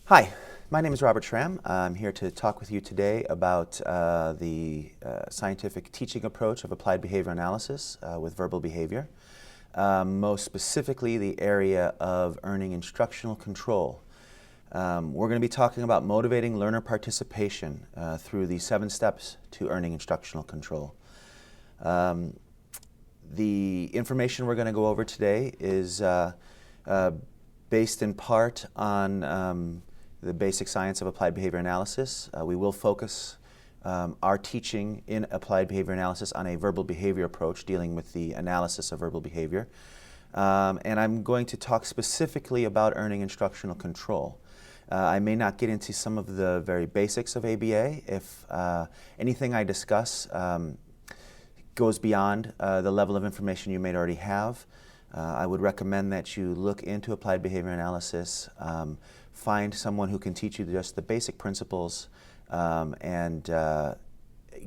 Hi, my name is Robert Schramm. I'm here to talk with you today about the scientific teaching approach of applied behavior analysis with verbal behavior. Most specifically, the area of earning instructional control. We're going to be talking about motivating learner participation through the 7 steps to earning instructional control. The information we're going to go over today is based in part on the basic science of applied behavior analysis. We will focus our teaching in applied behavior analysis on a verbal behavior approach dealing with the analysis of verbal behavior. And I'm going to talk specifically about earning instructional control. I may not get into some of the very basics of ABA. If anything I discuss goes beyond the level of information you may already have, I would recommend that you look into applied behavior analysis, find someone who can teach you just the basic principles and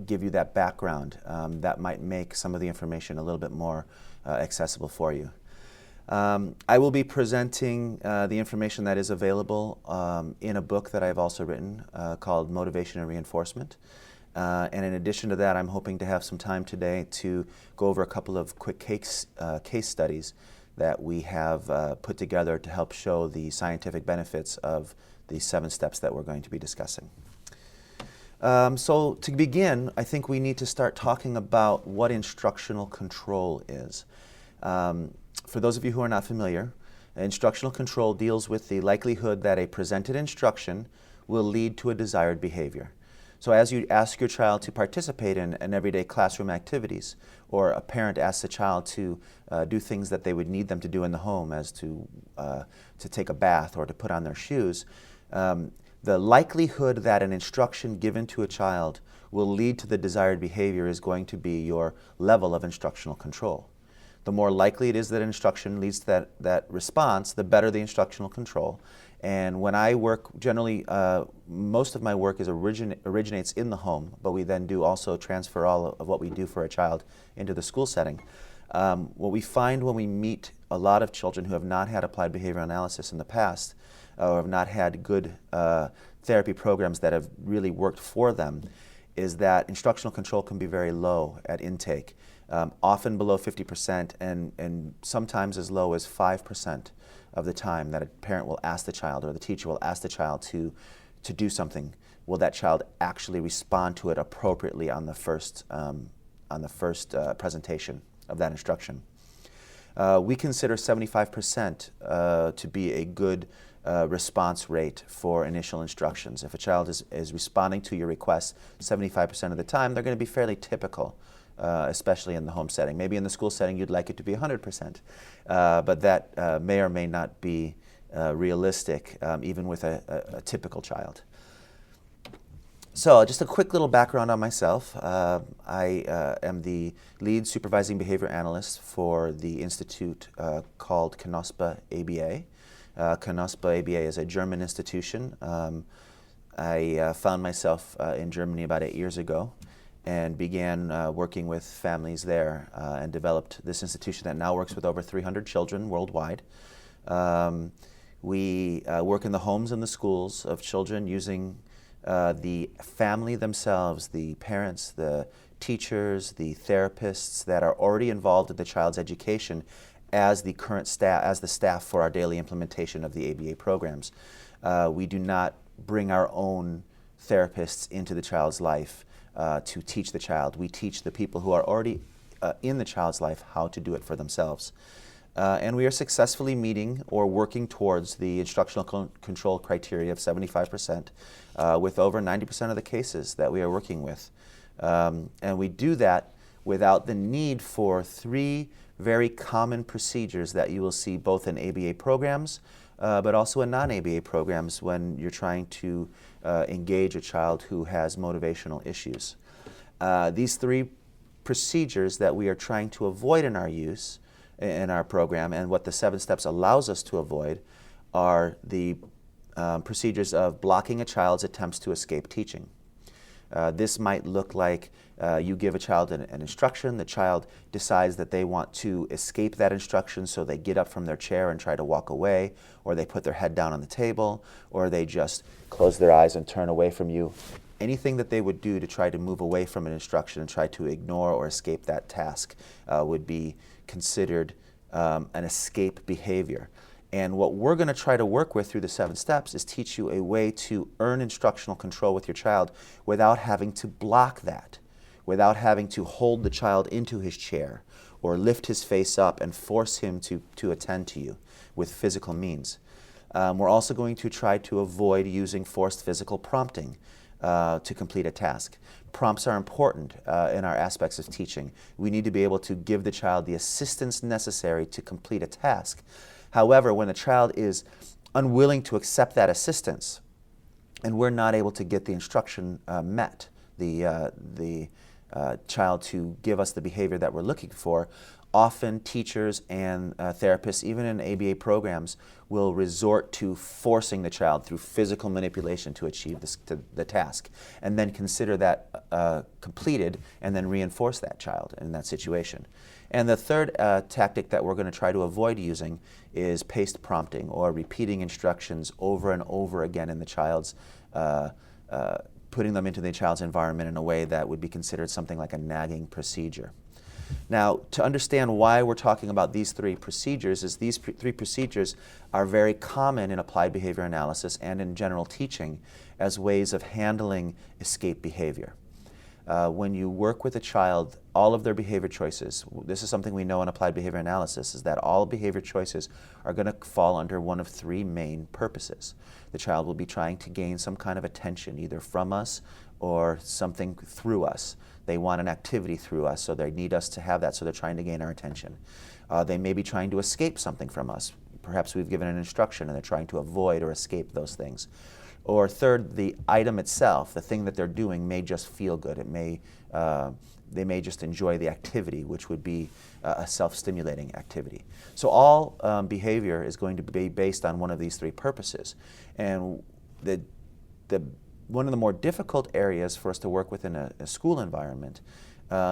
give you that background that might make some of the information a little bit more accessible for you. I will be presenting the information that is available in a book that I've also written called Motivation and Reinforcement. And in addition to that, I'm hoping to have some time today to go over a couple of quick case studies that we have put together to help show the scientific benefits of the 7 steps that we're going to be discussing. So to begin, I think we need to start talking about what instructional control is. For those of you who are not familiar, instructional control deals with the likelihood that a presented instruction will lead to a desired behavior. So as you ask your child to participate in everyday classroom activities, or a parent asks a child to do things that they would need them to do in the home, as to take a bath or to put on their shoes, the likelihood that an instruction given to a child will lead to the desired behavior is going to be your level of instructional control. The more likely it is that instruction leads to that response, the better the instructional control. And when I work, generally, most of my work originates in the home, but we then do also transfer all of what we do for a child into the school setting. What we find when we meet a lot of children who have not had applied behavior analysis in the past, or have not had good therapy programs that have really worked for them, is that instructional control can be very low at intake, often below 50% and sometimes as low as 5% of the time that a parent will ask the child or the teacher will ask the child to do something. Will that child actually respond to it appropriately on the first presentation of that instruction? We consider 75% to be a good response rate for initial instructions. If a child is responding to your requests 75% of the time, they're going to be fairly typical, especially in the home setting. Maybe in the school setting you'd like it to be 100%, but that may or may not be realistic, even with a typical child. So just a quick little background on myself. I am the lead supervising behavior analyst for the institute called Knospe ABA. Knospe ABA is a German institution. I found myself in Germany about 8 years ago and began working with families there and developed this institution that now works with over 300 children worldwide. We work in the homes and the schools of children using the family themselves, the parents, the teachers, the therapists that are already involved in the child's education as the current staff, as the staff for our daily implementation of the ABA programs. We do not bring our own therapists into the child's life to teach the child. We teach the people who are already in the child's life how to do it for themselves. And we are successfully meeting or working towards the instructional control criteria of 75% with over 90% of the cases that we are working with. And we do that without the need for 3 very common procedures that you will see both in ABA programs but also in non-ABA programs when you're trying to engage a child who has motivational issues. These 3 procedures that we are trying to avoid in our use in our program, and what the 7 steps allows us to avoid, are the procedures of blocking a child's attempts to escape teaching. This might look like You give a child an instruction, the child decides that they want to escape that instruction, so they get up from their chair and try to walk away, or they put their head down on the table, or they just close their eyes and turn away from you. Anything that they would do to try to move away from an instruction and try to ignore or escape that task would be considered an escape behavior. And what we're going to try to work with through the 7 steps is teach you a way to earn instructional control with your child without having to block that, without having to hold the child into his chair or lift his face up and force him to attend to you with physical means. We're also going to try to avoid using forced physical prompting to complete a task. Prompts are important in our aspects of teaching. We need to be able to give the child the assistance necessary to complete a task. However, when the child is unwilling to accept that assistance and we're not able to get the instruction met, the child to give us the behavior that we're looking for, often teachers and therapists, even in ABA programs, will resort to forcing the child through physical manipulation to achieve the task, and then consider that completed and then reinforce that child in that situation. And the third tactic that we're going to try to avoid using is paced prompting, or repeating instructions over and over again in the child's, putting them into the child's environment in a way that would be considered something like a nagging procedure. Now, to understand why we're talking about these 3 procedures, is these 3 procedures are very common in applied behavior analysis and in general teaching as ways of handling escape behavior. When you work with a child, all of their behavior choices, this is something we know in applied behavior analysis, is that all behavior choices are going to fall under one of 3 main purposes. The child will be trying to gain some kind of attention, either from us or something through us. They want an activity through us, so they need us to have that, so they're trying to gain our attention. They may be trying to escape something from us. Perhaps we've given an instruction and they're trying to avoid or escape those things. Or third, the item itself, the thing that they're doing, may just feel good. They may just enjoy the activity, which would be a self-stimulating activity. So all behavior is going to be based on one of these 3 purposes. And one of the more difficult areas for us to work with in a school environment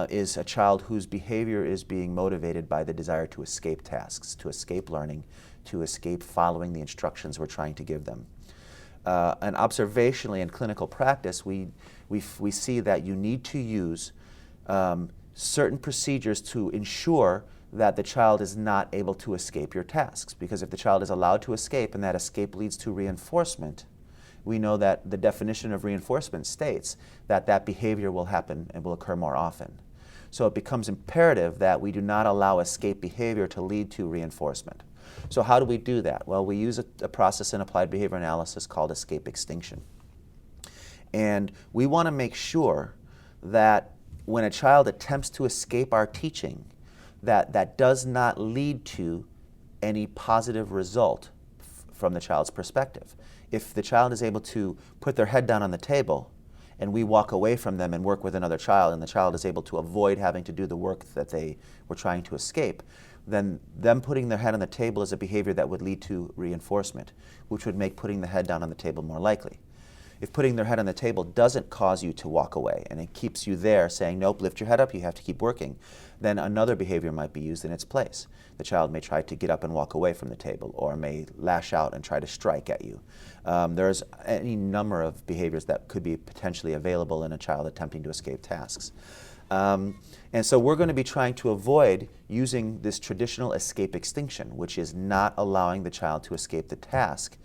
is a child whose behavior is being motivated by the desire to escape tasks, to escape learning, to escape following the instructions we're trying to give them. And observationally in clinical practice, we see that you need to use certain procedures to ensure that the child is not able to escape your tasks. Because if the child is allowed to escape and that escape leads to reinforcement, we know that the definition of reinforcement states that that behavior will happen and will occur more often. So it becomes imperative that we do not allow escape behavior to lead to reinforcement. So how do we do that? Well, we use a process in applied behavior analysis called escape extinction. And we want to make sure that when a child attempts to escape our teaching, that does not lead to any positive result from the child's perspective. If the child is able to put their head down on the table and we walk away from them and work with another child, and the child is able to avoid having to do the work that they were trying to escape, then them putting their head on the table is a behavior that would lead to reinforcement, which would make putting the head down on the table more likely. If putting their head on the table doesn't cause you to walk away and it keeps you there saying, nope, lift your head up, you have to keep working, then another behavior might be used in its place. The child may try to get up and walk away from the table, or may lash out and try to strike at you. There's any number of behaviors that could be potentially available in a child attempting to escape tasks. And so we're going to be trying to avoid using this traditional escape extinction, which is not allowing the child to escape the task.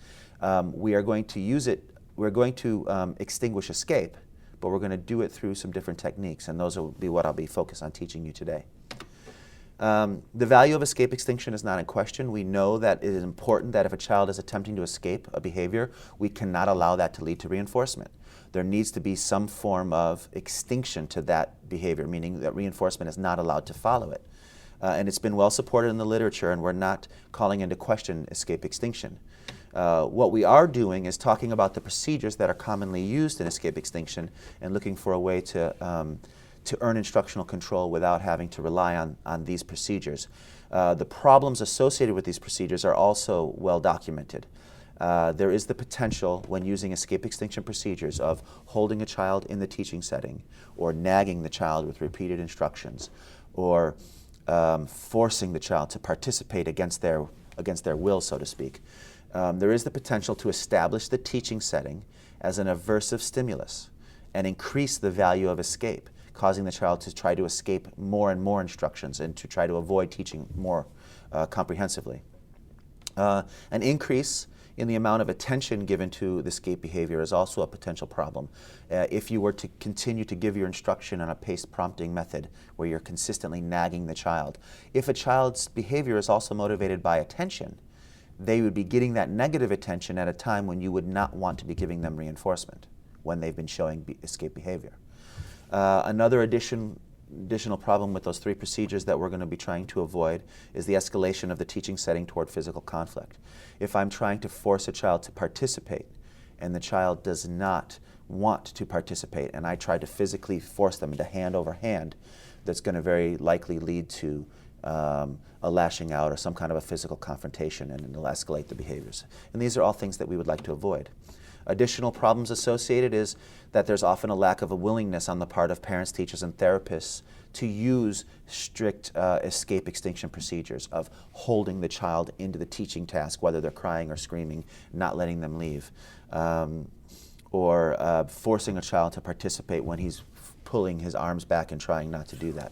We are going to use it. We're going to extinguish escape, but we're going to do it through some different techniques, and those will be what I'll be focused on teaching you today. The value of escape extinction is not in question. We know that it is important that if a child is attempting to escape a behavior, we cannot allow that to lead to reinforcement. There needs to be some form of extinction to that behavior, meaning that reinforcement is not allowed to follow it. And it's been well supported in the literature, and we're not calling into question escape extinction. What we are doing is talking about the procedures that are commonly used in escape extinction and looking for a way to earn instructional control without having to rely on these procedures. The problems associated with these procedures are also well documented. there is the potential when using escape extinction procedures of holding a child in the teaching setting, or nagging the child with repeated instructions, or forcing the child to participate against their will, so to speak. There is the potential to establish the teaching setting as an aversive stimulus and increase the value of escape, causing the child to try to escape more and more instructions and to try to avoid teaching more comprehensively. An increase in the amount of attention given to the escape behavior is also a potential problem. If you were to continue to give your instruction on a paced prompting method where you're consistently nagging the child, if a child's behavior is also motivated by attention, they would be getting that negative attention at a time when you would not want to be giving them reinforcement, when they've been showing escape behavior. Another additional problem with those 3 procedures that we're going to be trying to avoid is the escalation of the teaching setting toward physical conflict. If I'm trying to force a child to participate and the child does not want to participate and I try to physically force them into hand over hand, that's going to very likely lead to a lashing out or some kind of a physical confrontation, and it'll escalate the behaviors. And these are all things that we would like to avoid. Additional problems associated is that there's often a lack of a willingness on the part of parents, teachers, and therapists to use strict escape extinction procedures of holding the child into the teaching task, whether they're crying or screaming, not letting them leave, or forcing a child to participate when he's pulling his arms back and trying not to do that.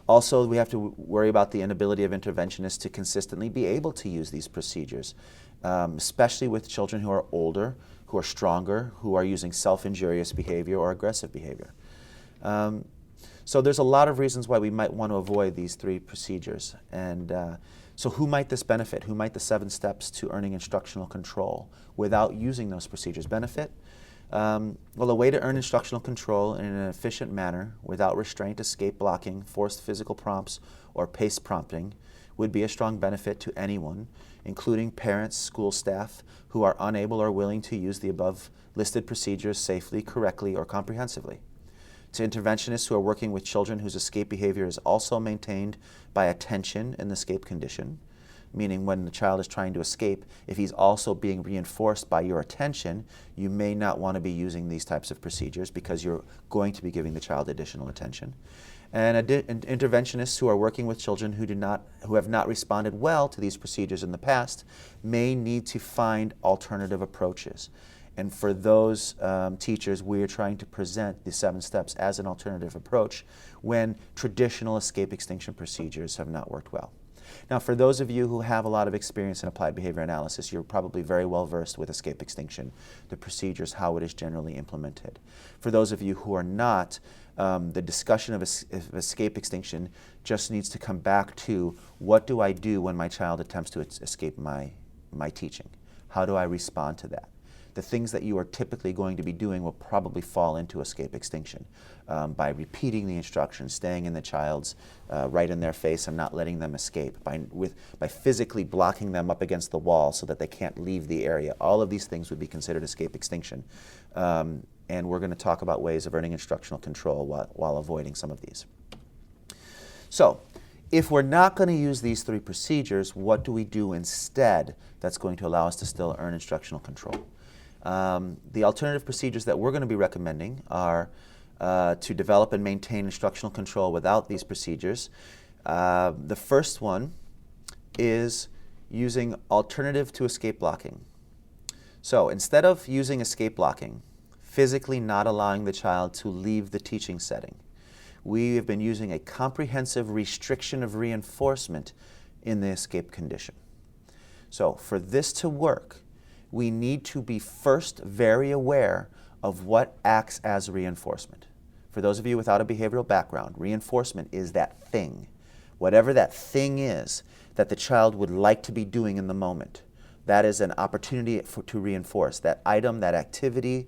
Also, we have to worry about the inability of interventionists to consistently be able to use these procedures, especially with children who are older, who are stronger, who are using self-injurious behavior or aggressive behavior. So there's a lot of reasons why we might want to avoid these 3 procedures. And so who might this benefit? Who might the 7 steps to earning instructional control without using those procedures benefit? Well, a way to earn instructional control in an efficient manner without restraint, escape blocking, forced physical prompts, or paced prompting would be a strong benefit to anyone, including parents, school staff, who are unable or willing to use the above listed procedures safely, correctly, or comprehensively. To interventionists who are working with children whose escape behavior is also maintained by attention in the escape condition, meaning when the child is trying to escape, if he's also being reinforced by your attention, you may not want to be using these types of procedures because you're going to be giving the child additional attention. And interventionists who are working with children who have not responded well to these procedures in the past may need to find alternative approaches. And for those teachers, we are trying to present the 7 steps as an alternative approach when traditional escape extinction procedures have not worked well. Now, for those of you who have a lot of experience in applied behavior analysis, you're probably very well versed with escape extinction, the procedures, how it is generally implemented. For those of you who are not, the discussion of escape extinction just needs to come back to, what do I do when my child attempts to escape my teaching? How do I respond to that? The things that you are typically going to be doing will probably fall into escape extinction by repeating the instructions, staying in the child's right in their face and not letting them escape, by physically blocking them up against the wall so that they can't leave the area. All of these things would be considered escape extinction. And we're going to talk about ways of earning instructional control while avoiding some of these. So, if we're not going to use these 3 procedures, what do we do instead that's going to allow us to still earn instructional control? The alternative procedures that we're going to be recommending are to develop and maintain instructional control without these procedures. The first one is using alternative to escape blocking. So instead of using escape blocking, physically not allowing the child to leave the teaching setting, we have been using a comprehensive restriction of reinforcement in the escape condition. So for this to work, we need to be first very aware of what acts as reinforcement. For those of you without a behavioral background, reinforcement is that thing. Whatever that thing is that the child would like to be doing in the moment, that is an opportunity to reinforce. That item, that activity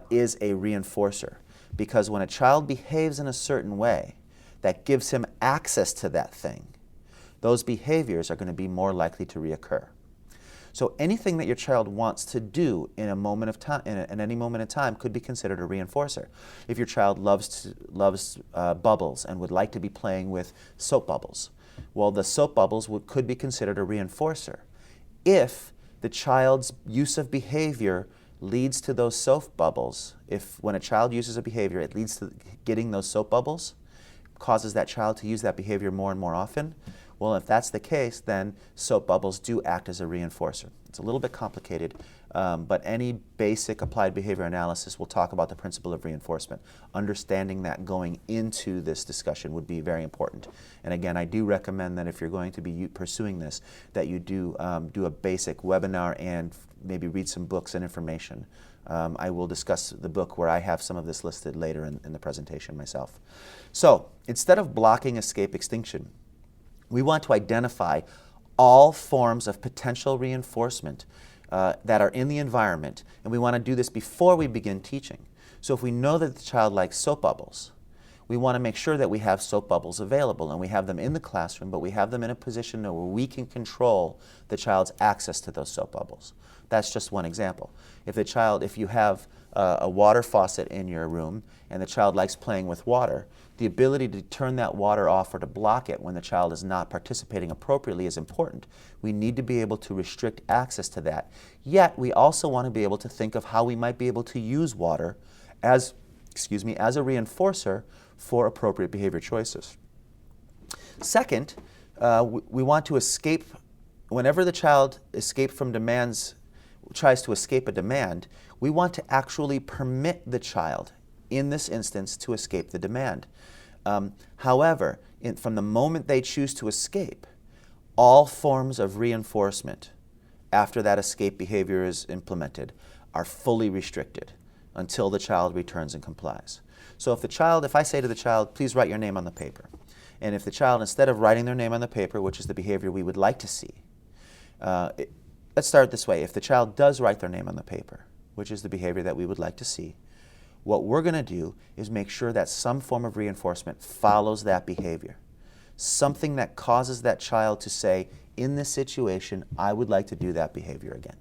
is a reinforcer. Because when a child behaves in a certain way that gives him access to that thing, those behaviors are going to be more likely to reoccur. So anything that your child wants to do in a moment of time, in any moment in time, could be considered a reinforcer. If your child loves bubbles and would like to be playing with soap bubbles, well, the soap bubbles could be considered a reinforcer if the child's use of behavior leads to those soap bubbles. When a child uses a behavior, it leads to getting those soap bubbles, causes that child to use that behavior more and more often. Well, if that's the case, then soap bubbles do act as a reinforcer. It's a little bit complicated, but any basic applied behavior analysis will talk about the principle of reinforcement. Understanding that going into this discussion would be very important. And again, I do recommend that if you're going to be pursuing this, that you do a basic webinar and maybe read some books and information. I will discuss the book where I have some of this listed later in the presentation myself. So instead of blocking escape extinction, we want to identify all forms of potential reinforcement that are in the environment, and we want to do this before we begin teaching. So if we know that the child likes soap bubbles, we want to make sure that we have soap bubbles available, and we have them in the classroom, but we have them in a position where we can control the child's access to those soap bubbles. That's just one example. If you have a water faucet in your room and the child likes playing with water, the ability to turn that water off or to block it when the child is not participating appropriately is important. We need to be able to restrict access to that. Yet, we also want to be able to think of how we might be able to use water as a reinforcer for appropriate behavior choices. Second, we want to escape, whenever the child tries to escape a demand, we want to actually permit the child, in this instance, to escape the demand. However, from the moment they choose to escape, all forms of reinforcement after that escape behavior is implemented are fully restricted until the child returns and complies. So if I say to the child, please write your name on the paper, and if the child, instead of writing their name on the paper, which is the behavior we would like to see, let's start this way. If the child does write their name on the paper, which is the behavior that we would like to see, what we're going to do is make sure that some form of reinforcement follows that behavior. Something that causes that child to say, in this situation, I would like to do that behavior again.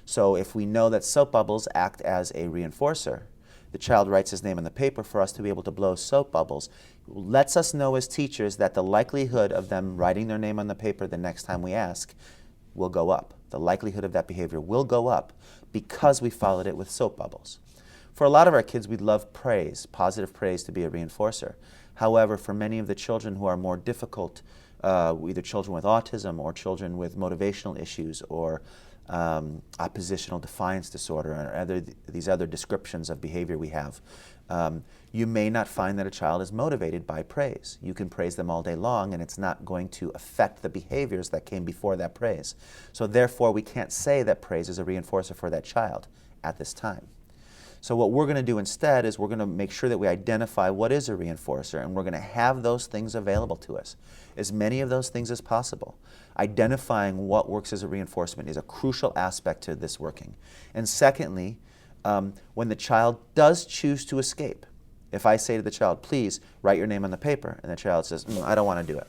So if we know that soap bubbles act as a reinforcer, the child writes his name on the paper for us to be able to blow soap bubbles, lets us know as teachers that the likelihood of them writing their name on the paper the next time we ask will go up. The likelihood of that behavior will go up because we followed it with soap bubbles. For a lot of our kids, we'd love praise, positive praise, to be a reinforcer. However, for many of the children who are more difficult, either children with autism or children with motivational issues or oppositional defiance disorder or these other descriptions of behavior we have, you may not find that a child is motivated by praise. You can praise them all day long and it's not going to affect the behaviors that came before that praise. So therefore, we can't say that praise is a reinforcer for that child at this time. So what we're going to do instead is we're going to make sure that we identify what is a reinforcer, and we're going to have those things available to us, as many of those things as possible. Identifying what works as a reinforcement is a crucial aspect to this working. And secondly, when the child does choose to escape, if I say to the child, please write your name on the paper, and the child says, I don't want to do it.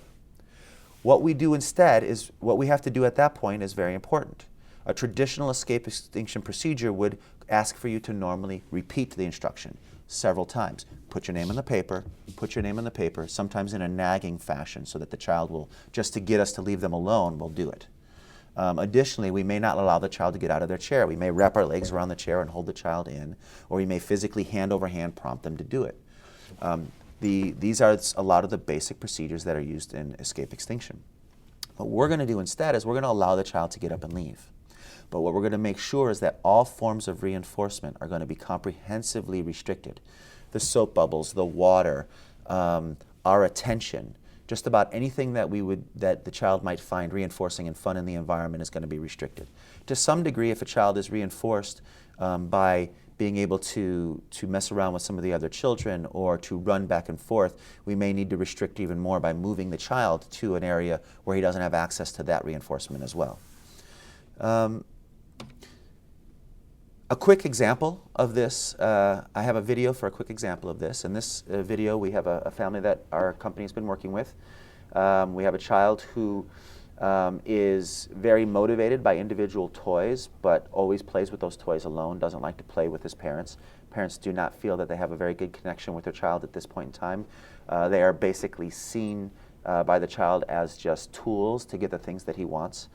What we do instead is, what we have to do at that point is very important. A traditional escape extinction procedure would ask for you to normally repeat the instruction several times. Put your name on the paper, put your name on the paper, sometimes in a nagging fashion so that the child will, just to get us to leave them alone, will do it. Additionally, we may not allow the child to get out of their chair. We may wrap our legs around the chair and hold the child in, or we may physically hand over hand prompt them to do it. These are a lot of the basic procedures that are used in escape extinction. What we're going to do instead is we're going to allow the child to get up and leave. But what we're going to make sure is that all forms of reinforcement are going to be comprehensively restricted. The soap bubbles, the water, our attention, just about anything that the child might find reinforcing and fun in the environment is going to be restricted. To some degree, if a child is reinforced by being able to mess around with some of the other children or to run back and forth, we may need to restrict even more by moving the child to an area where he doesn't have access to that reinforcement as well. A quick example of this, I have a video for a quick example of this. In this video, we have a family that our company has been working with. We have a child who is very motivated by individual toys, but always plays with those toys alone, doesn't like to play with his parents. Parents do not feel that they have a very good connection with their child at this point in time. They are basically seen by the child as just tools to get the things that he wants.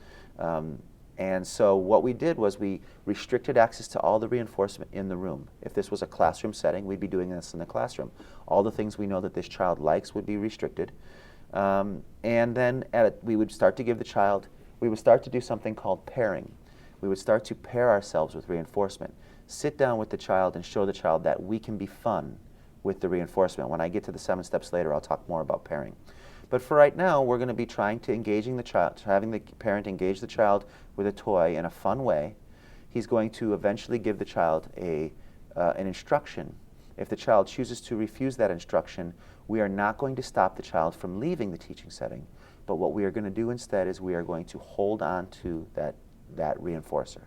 And so what we did was we restricted access to all the reinforcement in the room. If this was a classroom setting, we'd be doing this in the classroom. All the things we know that this child likes would be restricted. And then we would start to give the child, we would start to do something called pairing. We would start to pair ourselves with reinforcement. Sit down with the child and show the child that we can be fun with the reinforcement. When I get to the 7 steps later, I'll talk more about pairing. But for right now, we're going to be trying to engaging the child, having the parent engage the child with a toy in a fun way. He's going to eventually give the child an instruction. If the child chooses to refuse that instruction, we are not going to stop the child from leaving the teaching setting. But what we are going to do instead is we are going to hold on to that reinforcer.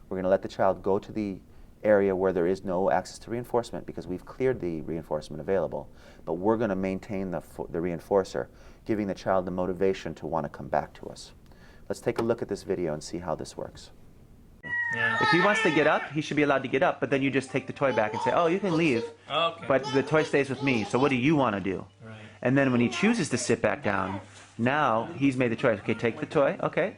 We're going to let the child go to the area where there is no access to reinforcement because we've cleared the reinforcement available. But we're going to maintain the reinforcer, giving the child the motivation to want to come back to us. Let's take a look at this video and see how this works. Yeah. If he wants to get up, he should be allowed to get up, but then you just take the toy back and say, oh, you can leave, Okay. but the toy stays with me, so what do you want to do? Right. And then when he chooses to sit back down, now he's made the choice. Okay, take the toy, okay.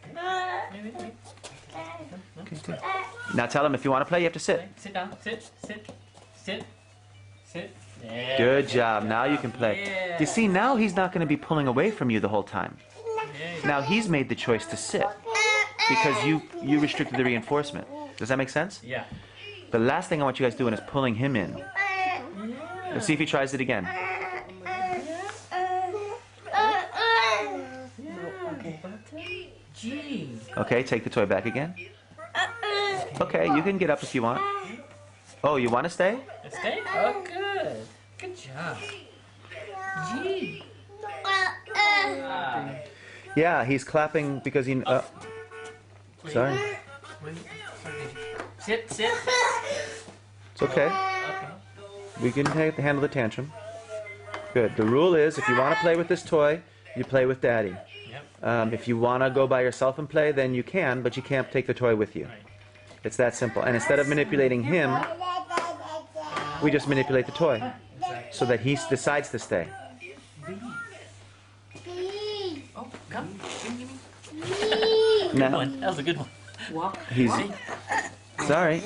Now tell him if you want to play, you have to sit. Sit down. Sit. Yeah. Good job, now you can play. Yeah. You see, now he's not going to be pulling away from you the whole time. Yeah. Now he's made the choice to sit because you restricted the reinforcement. Does that make sense? Yeah. The last thing I want you guys doing is pulling him in. Let's see if he tries it again. Gee. Okay, take the toy back again. Okay, you can get up if you want. Oh, you want to stay? Stay? Oh, good. Good job. Gee. Yeah, he's clapping because he... sorry. Sit. It's okay. Okay. We can handle the tantrum. Good. The rule is if you want to play with this toy, you play with Daddy. Yep. If you want to go by yourself and play, then you can, but you can't take the toy with you. Right. It's that simple. And instead of manipulating him, we just manipulate the toy so that he decides to stay. Oh, come. Give me. Now, That was a good one. Walk. he's... Sorry.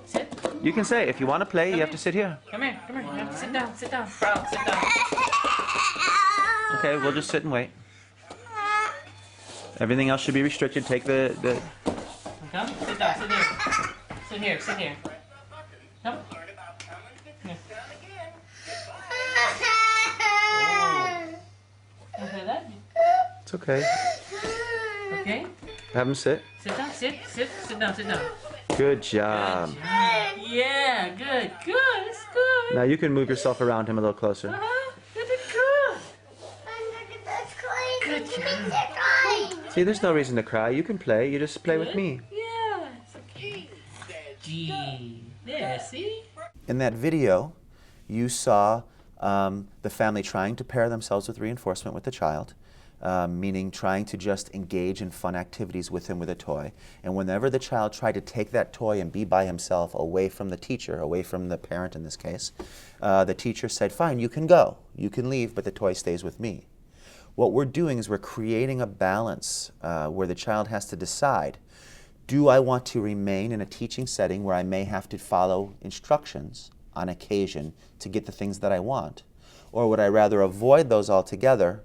Sit. You can say, if you want to play, you have to sit here. Come here. You have to sit down. Proud. Sit down. Okay, we'll just sit and wait. Everything else should be restricted. Take the Come. Sit down. Sit here. Come. Here. Oh. Okay, that. It's okay. Okay. Have him sit. Sit down. Sit down. Good job. Yeah. Good. It's good. Now you can move yourself around him a little closer. You did good. Good job. See, there's no reason to cry. You can play. You just play with me. Yeah. It's okay. Gee. There. See. In that video, you saw the family trying to pair themselves with reinforcement with the child, meaning trying to just engage in fun activities with him with a toy. And whenever the child tried to take that toy and be by himself away from the teacher, away from the parent in this case, the teacher said, fine, you can go, you can leave, but the toy stays with me. What we're doing is we're creating a balance where the child has to decide, do I want to remain in a teaching setting where I may have to follow instructions on occasion to get the things that I want? Or would I rather avoid those altogether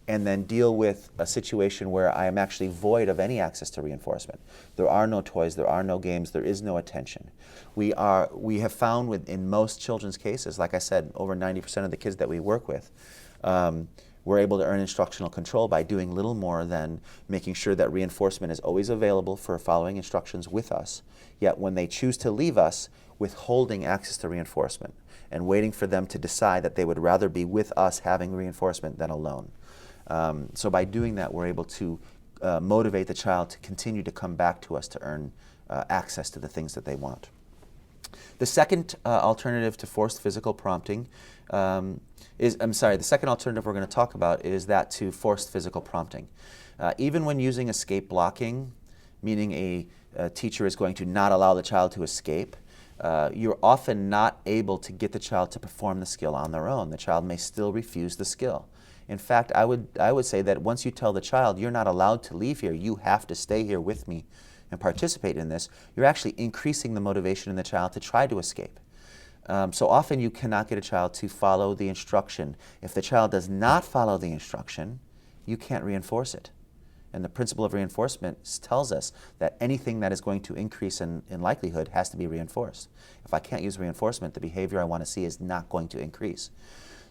and then deal with a situation where I am actually void of any access to reinforcement? There are no toys, there are no games, there is no attention. We have found in most children's cases, like I said, over 90% of the kids that we work with, we're able to earn instructional control by doing little more than making sure that reinforcement is always available for following instructions with us. Yet when they choose to leave us, withholding access to reinforcement and waiting for them to decide that they would rather be with us having reinforcement than alone. So by doing that, we're able to motivate the child to continue to come back to us to earn access to the things that they want. The second alternative to forced physical prompting the second alternative we're going to talk about is that to forced physical prompting. Even when using escape blocking, meaning a teacher is going to not allow the child to escape, you're often not able to get the child to perform the skill on their own. The child may still refuse the skill. In fact, I would say that once you tell the child, you're not allowed to leave here, you have to stay here with me and participate in this, you're actually increasing the motivation in the child to try to escape. So often you cannot get a child to follow the instruction. If the child does not follow the instruction, you can't reinforce it. And the principle of reinforcement tells us that anything that is going to increase in likelihood has to be reinforced. If I can't use reinforcement, the behavior I want to see is not going to increase.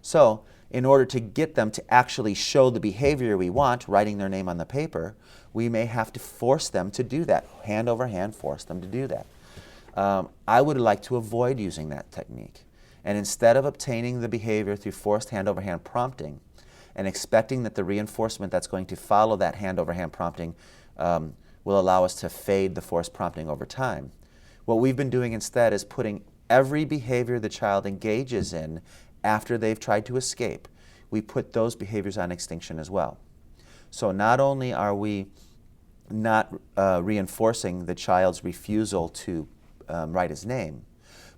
So in order to get them to actually show the behavior we want, writing their name on the paper, we may have to force them to do that. Hand over hand, force them to do that. I would like to avoid using that technique. And instead of obtaining the behavior through forced hand over hand prompting and expecting that the reinforcement that's going to follow that hand over hand prompting will allow us to fade the forced prompting over time, what we've been doing instead is putting every behavior the child engages in after they've tried to escape, we put those behaviors on extinction as well. So not only are we not reinforcing the child's refusal to write his name,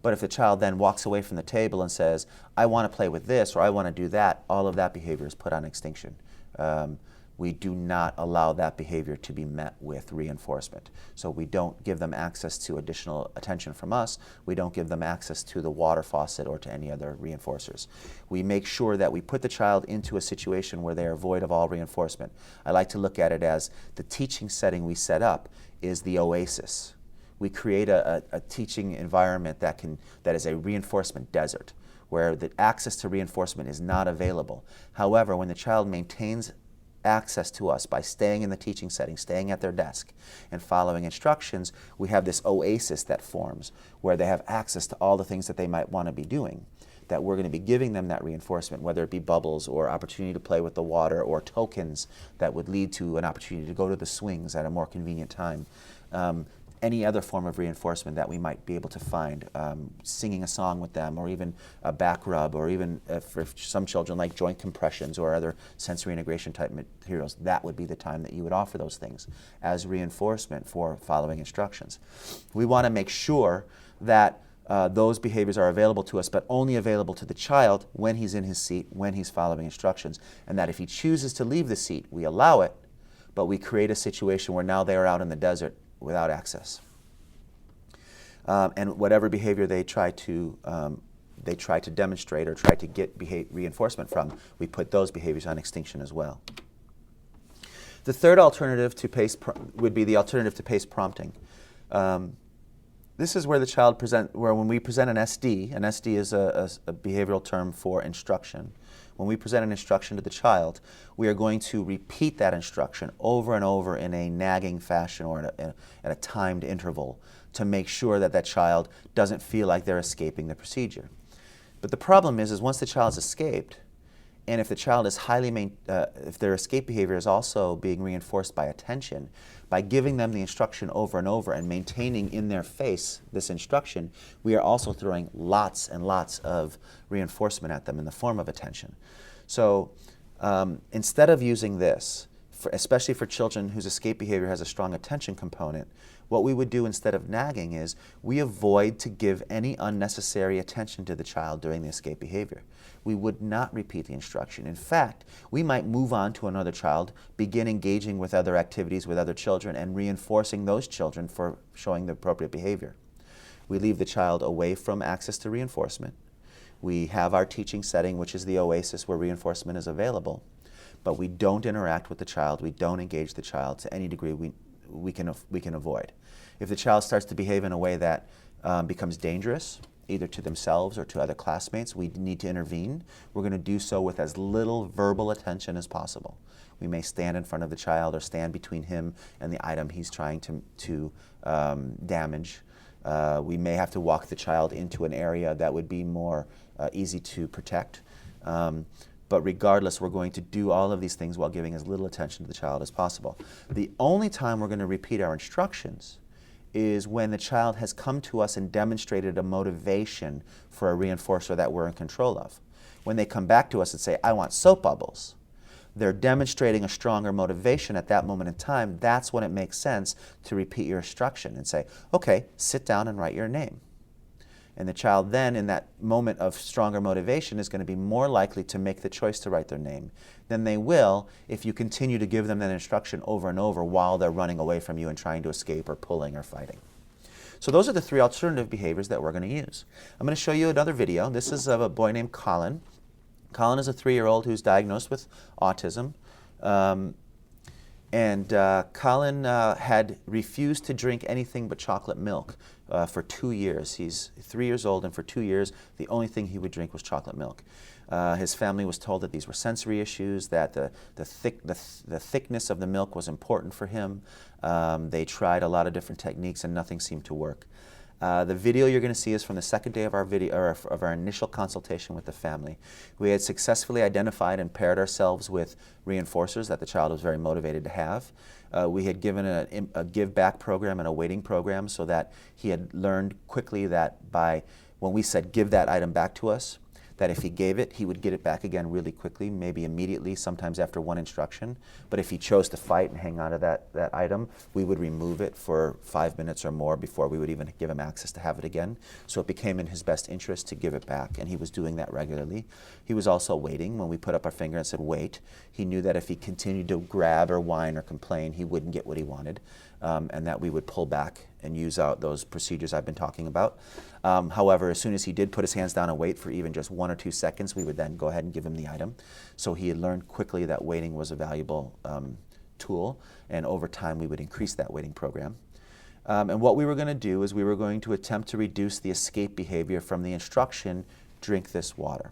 but if the child then walks away from the table and says, I want to play with this or I want to do that, all of that behavior is put on extinction. We do not allow that behavior to be met with reinforcement. So we don't give them access to additional attention from us. We don't give them access to the water faucet or to any other reinforcers. We make sure that we put the child into a situation where they are void of all reinforcement. I like to look at it as the teaching setting we set up is the oasis. We create a teaching environment that is a reinforcement desert, where the access to reinforcement is not available. However, when the child maintains access to us by staying in the teaching setting, staying at their desk, and following instructions, we have this oasis that forms, where they have access to all the things that they might want to be doing, that we're going to be giving them that reinforcement, whether it be bubbles or opportunity to play with the water or tokens that would lead to an opportunity to go to the swings at a more convenient time. Any other form of reinforcement that we might be able to find, singing a song with them, or even a back rub, or even for some children like joint compressions or other sensory integration type materials, that would be the time that you would offer those things as reinforcement for following instructions. We want to make sure that those behaviors are available to us, but only available to the child when he's in his seat, when he's following instructions, and that if he chooses to leave the seat, we allow it, but we create a situation where now they are out in the desert without access. And whatever behavior they try to demonstrate or try to get reinforcement from, we put those behaviors on extinction as well. The third alternative to PACE would be the alternative to PACE prompting. This is where the child when we present an SD is a behavioral term for instruction. When we present an instruction to the child, we are going to repeat that instruction over and over in a nagging fashion or at a timed interval to make sure that that child doesn't feel like they're escaping the procedure. But the problem is once the child's escaped, and if the child is if their escape behavior is also being reinforced by attention, by giving them the instruction over and over and maintaining in their face this instruction, we are also throwing lots and lots of reinforcement at them in the form of attention. So instead of using this, especially for children whose escape behavior has a strong attention component, what we would do instead of nagging is we avoid to give any unnecessary attention to the child during the escape behavior. We would not repeat the instruction. In fact, we might move on to another child, begin engaging with other activities with other children, and reinforcing those children for showing the appropriate behavior. We leave the child away from access to reinforcement. We have our teaching setting, which is the oasis where reinforcement is available, but we don't interact with the child. We don't engage the child to any degree we can avoid. If the child starts to behave in a way that becomes dangerous, either to themselves or to other classmates, we need to intervene. We're going to do so with as little verbal attention as possible. We may stand in front of the child or stand between him and the item he's trying to damage. We may have to walk the child into an area that would be more easy to protect. But regardless, we're going to do all of these things while giving as little attention to the child as possible. The only time we're going to repeat our instructions is when the child has come to us and demonstrated a motivation for a reinforcer that we're in control of. When they come back to us and say, I want soap bubbles, they're demonstrating a stronger motivation at that moment in time. That's when it makes sense to repeat your instruction and say, okay, sit down and write your name. And the child then, in that moment of stronger motivation, is going to be more likely to make the choice to write their name than they will if you continue to give them that instruction over and over while they're running away from you and trying to escape or pulling or fighting. So those are the 3 alternative behaviors that we're going to use. I'm going to show you another video. This is of a boy named Colin. Colin is a 3-year-old who's diagnosed with autism. Colin had refused to drink anything but chocolate milk for 2 years. He's 3 years old, and for 2 years, the only thing he would drink was chocolate milk. His family was told that these were sensory issues, that the thickness of the milk was important for him. They tried a lot of different techniques, and nothing seemed to work. The video you're going to see is from the second day of our initial consultation with the family. We had successfully identified and paired ourselves with reinforcers that the child was very motivated to have. We had given a give back program and a waiting program so that he had learned quickly that when we said give that item back to us, that if he gave it, he would get it back again really quickly, maybe immediately, sometimes after 1 instruction. But if he chose to fight and hang on to that item, we would remove it for 5 minutes or more before we would even give him access to have it again. So it became in his best interest to give it back, and he was doing that regularly. He was also waiting. When we put up our finger and said, wait, he knew that if he continued to grab or whine or complain, he wouldn't get what he wanted, and that we would pull back and use out those procedures I've been talking about. However, as soon as he did put his hands down and wait for even just 1 or 2 seconds, we would then go ahead and give him the item. So he had learned quickly that waiting was a valuable tool, and over time we would increase that waiting program. And what we were going to do is we were going to attempt to reduce the escape behavior from the instruction, drink this water.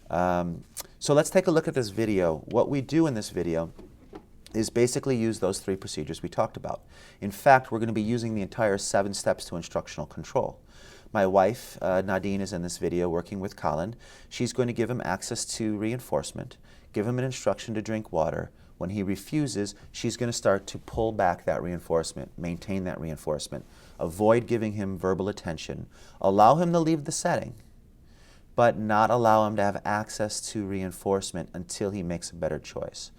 So let's take a look at this video. What we do in this video is basically use those 3 procedures we talked about. In fact, we're going to be using the entire 7 steps to instructional control. My wife, Nadine, is in this video working with Colin. She's going to give him access to reinforcement, give him an instruction to drink water. When he refuses, she's going to start to pull back that reinforcement, maintain that reinforcement, avoid giving him verbal attention, allow him to leave the setting, but not allow him to have access to reinforcement until he makes a better choice.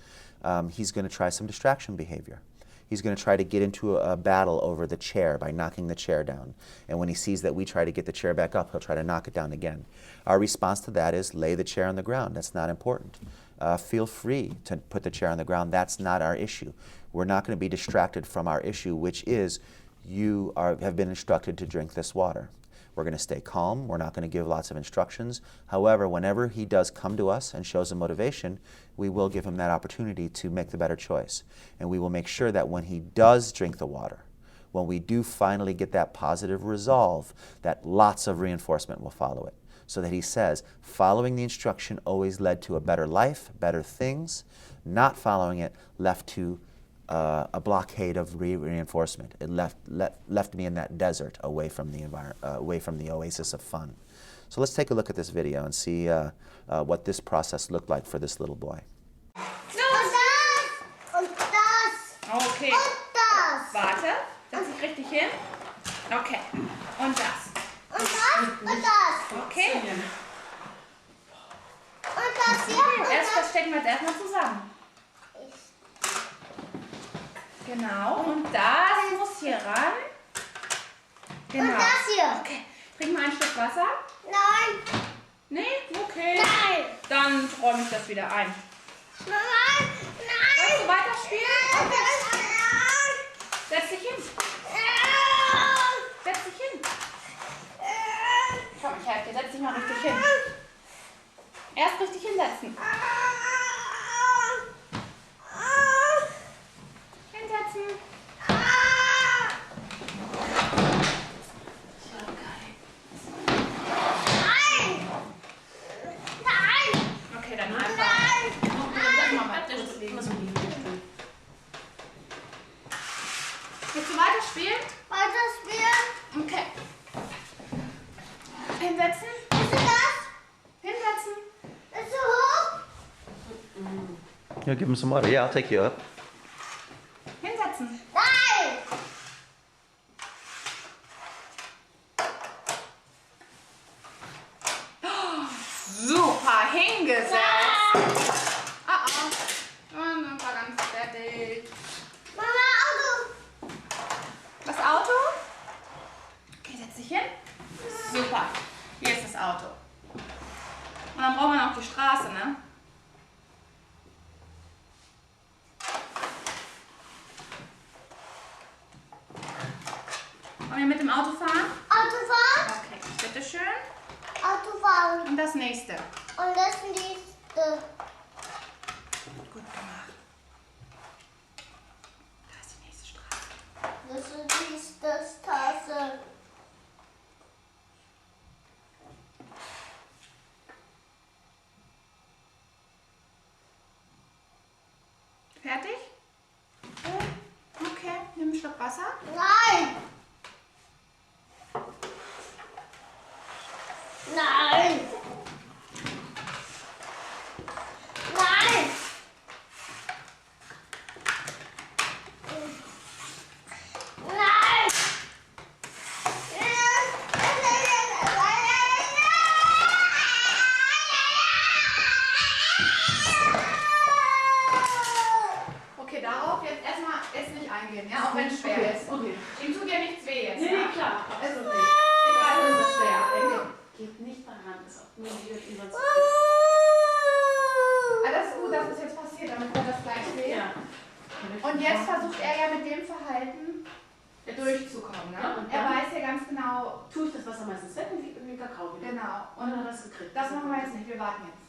He's going to try some distraction behavior. He's going to try to get into a battle over the chair by knocking the chair down. And when he sees that we try to get the chair back up, he'll try to knock it down again. Our response to that is lay the chair on the ground. That's not important. Feel free to put the chair on the ground. That's not our issue. We're not going to be distracted from our issue, which is you have been instructed to drink this water. We're going to stay calm. We're not going to give lots of instructions. However, whenever he does come to us and shows a motivation, we will give him that opportunity to make the better choice. And we will make sure that when he does drink the water, when we do finally get that positive resolve, that lots of reinforcement will follow it. So that he says, following the instruction always led to a better life, better things. Not following it left to a blockade of reinforcement. It left me in that desert away from the away from the oasis of fun. So let's take a look at this video and see what this process looked like for this little boy. Okay. Warte, setz dich richtig hin. Okay. Und das. Okay. Erst verstecken wir jetzt erstmal zusammen. Genau, und das muss hier ran. Genau. Und das hier. Okay, trink mal ein Stück Wasser. Nein. Nee? Okay. Nein. Dann räume ich das wieder ein. Nein. Willst du weiterspielen? Setz dich hin. Setz dich hin. Komm, ich helfe dir. Setz dich mal richtig hin. Erst richtig hinsetzen. Hinsetzen. Okay, dann einfach. Willst du weiterspielen? Okay. Hinsetzen. Hinsetzen. You'll give him some water. Yeah, I'll take you up. Hinsetzen. Super hingesetzt. Und dann war ganz fertig. Das Auto? Okay, setz dich hin. Super. Auto. Und dann brauchen wir noch die Straße, ne? Wollen wir mit dem Auto fahren? Autofahren. Okay, bitteschön. Autofahren. Und das nächste. Und das nächste. Gut gemacht. Da ist die nächste Straße. Das ist die Straße. Fertig? Okay, nimm einen Schluck Wasser. Nein. Nein. Nein. Nein. Okay, darauf jetzt nicht eingehen, ja? Auch wenn es schwer ist. Okay. Ihm tut ja nichts weh jetzt. Nee, ja? klar. Es ist nicht. Ich weiß, es ist schwer. Geht nicht daran, ist auch nur über Alles gut, das ist jetzt passiert, damit wird das gleich weh. Ja. Und jetzt versucht er ja mit dem Verhalten durchzukommen. Ne? Ja, und Er dann? weiß ja ganz genau, Tue ich das Wasser meistens weg und wie Kakao wieder. genau. Und dann hat er es gekriegt. Das machen wir jetzt nicht, wir warten jetzt.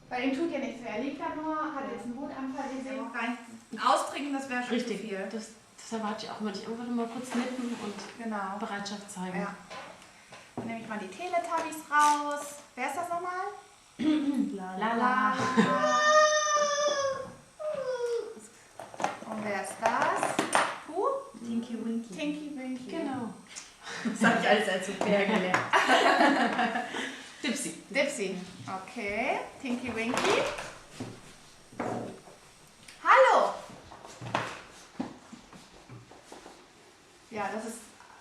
Weil ihm tut ja nichts mehr. Er liegt da nur, hat jetzt einen Wutanfall, wir sehen auch gar nicht. Ein Austrinken, das wäre schon Richtig. zu viel. Das erwarte ich auch immer. Ich einfach mal kurz nippen und Genau. Bereitschaft zeigen. Ja. Dann nehme ich mal die Teletubbies raus. Wer ist das nochmal? Lala. Und wer ist das? Tinky Winky. Tinky Winky. Genau. Das habe ich alles als Super gelernt. Dipsy. Dipsy. Okay. Tinky Winky. Hallo. Ja, das ist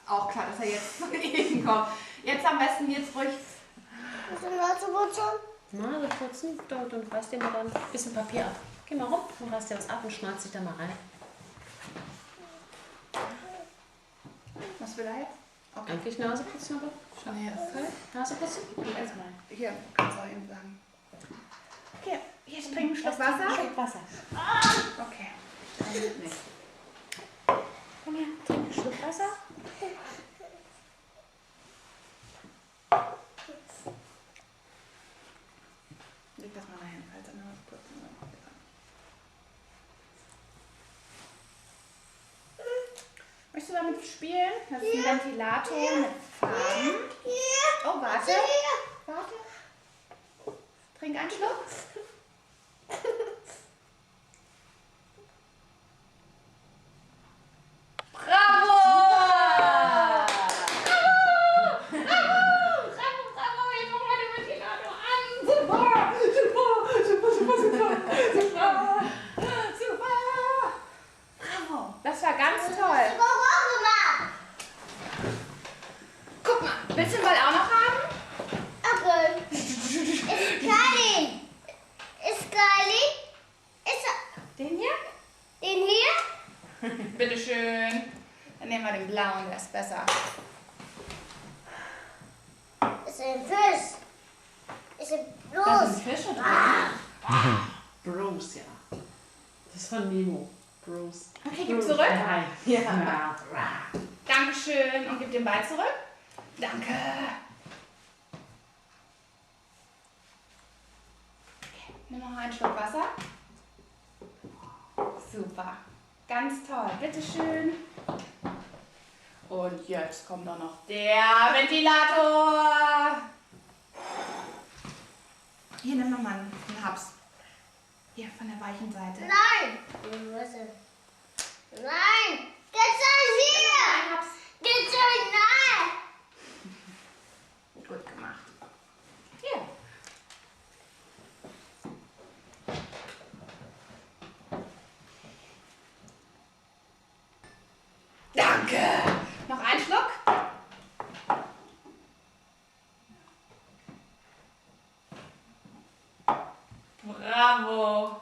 auch klar, dass er jetzt von Ihnen kommt. Jetzt am besten jetzt ruhig. Was ist das zu putzen? Nase putzen und reiß dir mal dann ein bisschen Papier ab. Geh mal rum und reiß dir was ab und schnalz dich da mal rein. Was will er jetzt? Okay. Eigentlich Nase putzen, aber Schau her. okay. Nase putzen? Erstmal. Hier, kannst du auch eben sagen. Okay, jetzt trink einen Schluck Wasser. Ein Schluck Wasser. Okay. Dann nicht. Komm her, trink einen Schluck Wasser. Leg das mal dahin, falls er noch was putzen will. Möchtest du damit spielen? Das ist ein Ventilator mit Farben. Oh, warte. Warte. Trink einen Schluck. Bravo! Bravo, jetzt mach mal den Ventilator an. Super, super. Bravo, das war ganz toll. Guck mal, willst du den Ball auch noch haben? Okay. Ist Kali. Ist Kali. Ist Den hier? den hier? Bitteschön. Dann nehmen wir den blauen, der ist besser. Ist ein Fisch. Ist ein Da Blues. sind Fische drin. Bros, ja. Das ist von Nemo. Bros. Okay, gib zurück. Nein. Ja. Dankeschön. Und gib den Ball zurück. Danke. Okay, nimm noch einen Schluck Wasser. Super. Ganz toll. Bitteschön. Und jetzt kommt auch noch der Ventilator. Hier, nimm nochmal einen Haps. Hier, von der weichen Seite. Nein. Nein. Das ist hier. Ein Haps. Das ist nein. Gut gemacht. Hier. Danke. Noch einen Schluck. Bravo.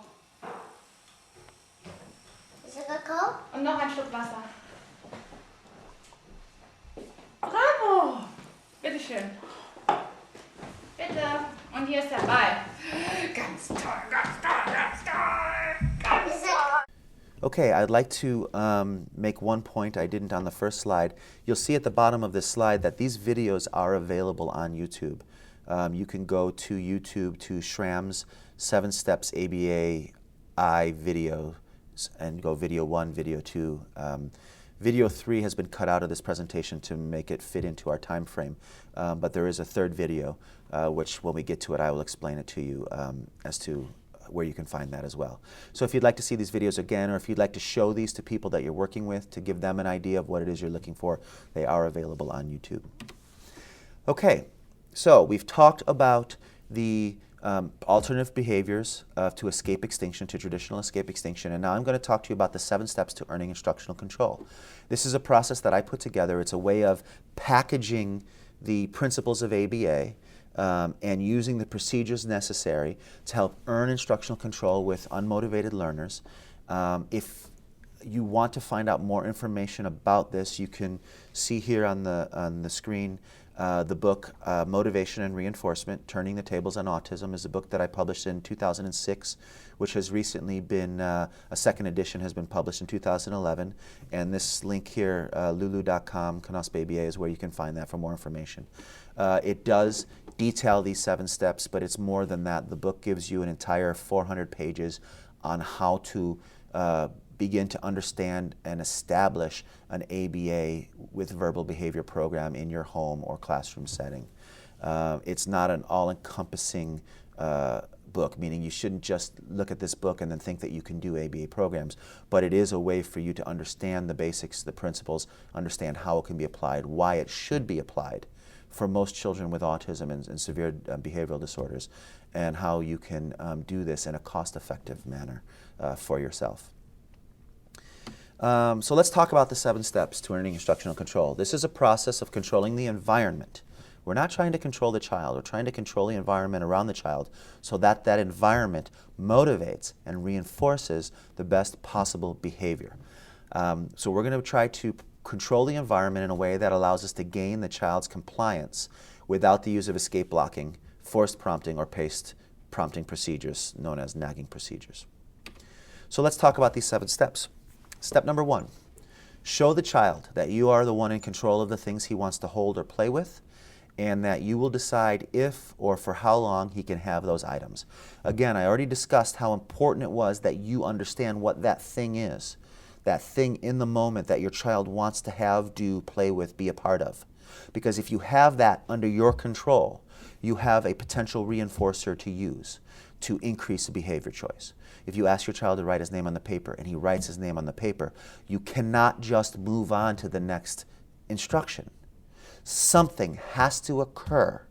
Ist das Kakao? Und noch ein Schluck Wasser. Bravo. Bitteschön. Und hier ist der Ball. Ganz toll, ganz toll, ganz toll, ganz toll. Okay, I'd like to make one point I didn't on the first slide. You'll see at the bottom of this slide that these videos are available on YouTube. You can go to YouTube to Schramm's 7 Steps ABA I video and go video 1, video 2. Video 3 has been cut out of this presentation to make it fit into our time frame, but there is a third video, which when we get to it, I will explain it to you as to where you can find that as well. So if you'd like to see these videos again, or if you'd like to show these to people that you're working with to give them an idea of what it is you're looking for, they are available on YouTube. Okay, so we've talked about the alternative behaviors to escape extinction, to traditional escape extinction, and now I'm going to talk to you about the 7 steps to earning instructional control. This is a process that I put together. It's a way of packaging the principles of ABA and using the procedures necessary to help earn instructional control with unmotivated learners. If you want to find out more information about this, you can see here on the screen the book Motivation and Reinforcement, Turning the Tables on Autism is a book that I published in 2006, which has recently been, a second edition has been published in 2011. And this link here, lulu.com, CANOSPABA, is where you can find that for more information. It does detail these 7 steps, but it's more than that. The book gives you an entire 400 pages on how to begin to understand and establish an ABA with verbal behavior program in your home or classroom setting. It's not an all-encompassing book, meaning you shouldn't just look at this book and then think that you can do ABA programs, but it is a way for you to understand the basics, the principles, understand how it can be applied, why it should be applied for most children with autism and severe behavioral disorders, and how you can do this in a cost-effective manner for yourself. So let's talk about the 7 steps to earning instructional control. This is a process of controlling the environment. We're not trying to control the child. We're trying to control the environment around the child so that that environment motivates and reinforces the best possible behavior. So we're going to try to control the environment in a way that allows us to gain the child's compliance without the use of escape blocking, forced prompting, or paced prompting procedures known as nagging procedures. So let's talk about these 7 steps. Step number 1, show the child that you are the one in control of the things he wants to hold or play with, and that you will decide if or for how long he can have those items. Again, I already discussed how important it was that you understand what that thing is, that thing in the moment that your child wants to have, do, play with, be a part of. Because if you have that under your control, you have a potential reinforcer to use to increase the behavior choice. If you ask your child to write his name on the paper and he writes his name on the paper, you cannot just move on to the next instruction. Something has to occur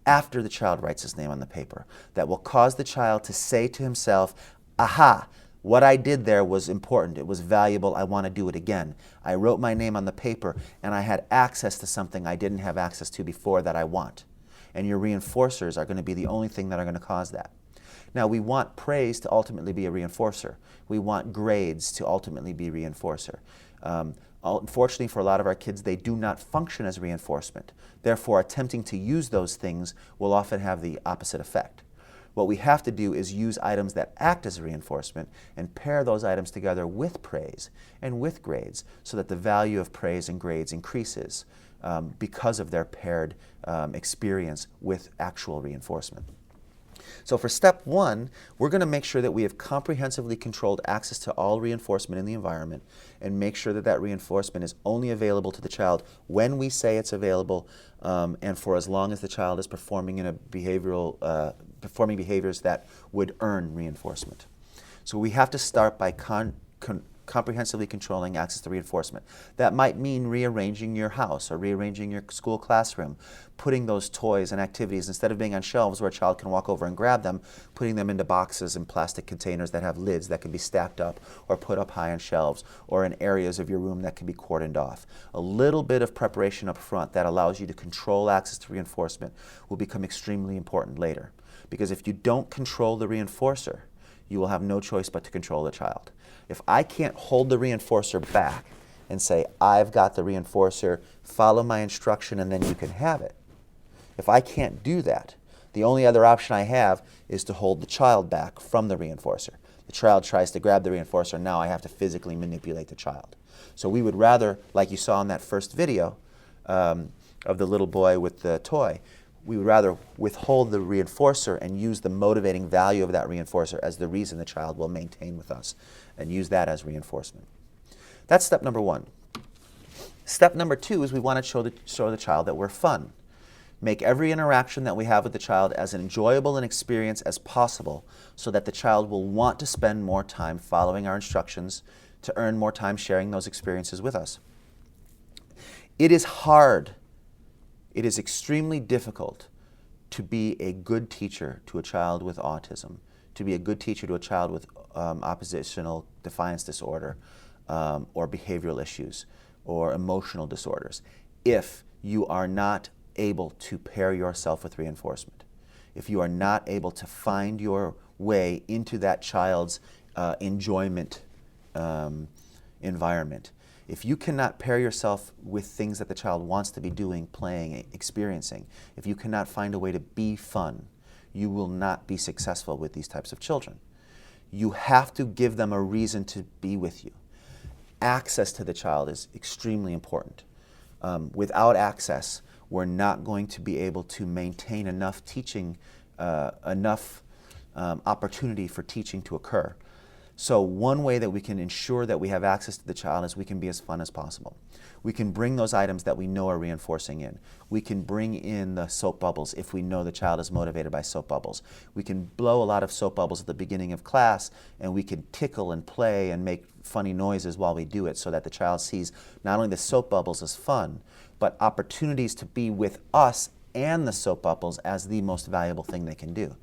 after the child writes his name on the paper that will cause the child to say to himself, aha, what I did there was important, it was valuable, I want to do it again. I wrote my name on the paper and I had access to something I didn't have access to before that I want. And your reinforcers are going to be the only thing that are going to cause that. Now, we want praise to ultimately be a reinforcer. We want grades to ultimately be a reinforcer. Unfortunately, for a lot of our kids, they do not function as reinforcement. Therefore, attempting to use those things will often have the opposite effect. What we have to do is use items that act as a reinforcement and pair those items together with praise and with grades so that the value of praise and grades increases because of their paired experience with actual reinforcement. So for step 1, we're going to make sure that we have comprehensively controlled access to all reinforcement in the environment and make sure that that reinforcement is only available to the child when we say it's available and for as long as the child is performing in a performing behaviors that would earn reinforcement. So we have to start by comprehensively controlling access to reinforcement. That might mean rearranging your house or rearranging your school classroom, putting those toys and activities, instead of being on shelves where a child can walk over and grab them, putting them into boxes and plastic containers that have lids that can be stacked up or put up high on shelves, or in areas of your room that can be cordoned off. A little bit of preparation up front that allows you to control access to reinforcement will become extremely important later. Because if you don't control the reinforcer, you will have no choice but to control the child. If I can't hold the reinforcer back and say, I've got the reinforcer, follow my instruction, and then you can have it. If I can't do that, The only other option I have is to hold the child back from the reinforcer. The child tries to grab the reinforcer, now I have to physically manipulate the child. So we would rather, like you saw in that first video of the little boy with the toy, we would rather withhold the reinforcer and use the motivating value of that reinforcer as the reason the child will maintain with us, and use that as reinforcement. That's step number one. Step number two is we want to show the child that we're fun. Make every interaction that we have with the child as enjoyable an experience as possible so that the child will want to spend more time following our instructions to earn more time sharing those experiences with us. It is hard. It is extremely difficult to be a good teacher to a child with autism, to be a good teacher to a child with oppositional defiance disorder or behavioral issues or emotional disorders if you are not able to pair yourself with reinforcement. If you are not able to find your way into that child's enjoyment environment. If you cannot pair yourself with things that the child wants to be doing, playing, experiencing, if you cannot find a way to be fun, you will not be successful with these types of children. You have to give them a reason to be with you. Access to the child is extremely important. Without access, we're not going to be able to maintain enough teaching, opportunity for teaching to occur. So one way that we can ensure that we have access to the child is we can be as fun as possible. We can bring those items that we know are reinforcing in. We can bring in the soap bubbles if we know the child is motivated by soap bubbles. We can blow a lot of soap bubbles at the beginning of class, and we can tickle and play and make funny noises while we do it so that the child sees not only the soap bubbles as fun, but opportunities to be with us and the soap bubbles as the most valuable thing they can do.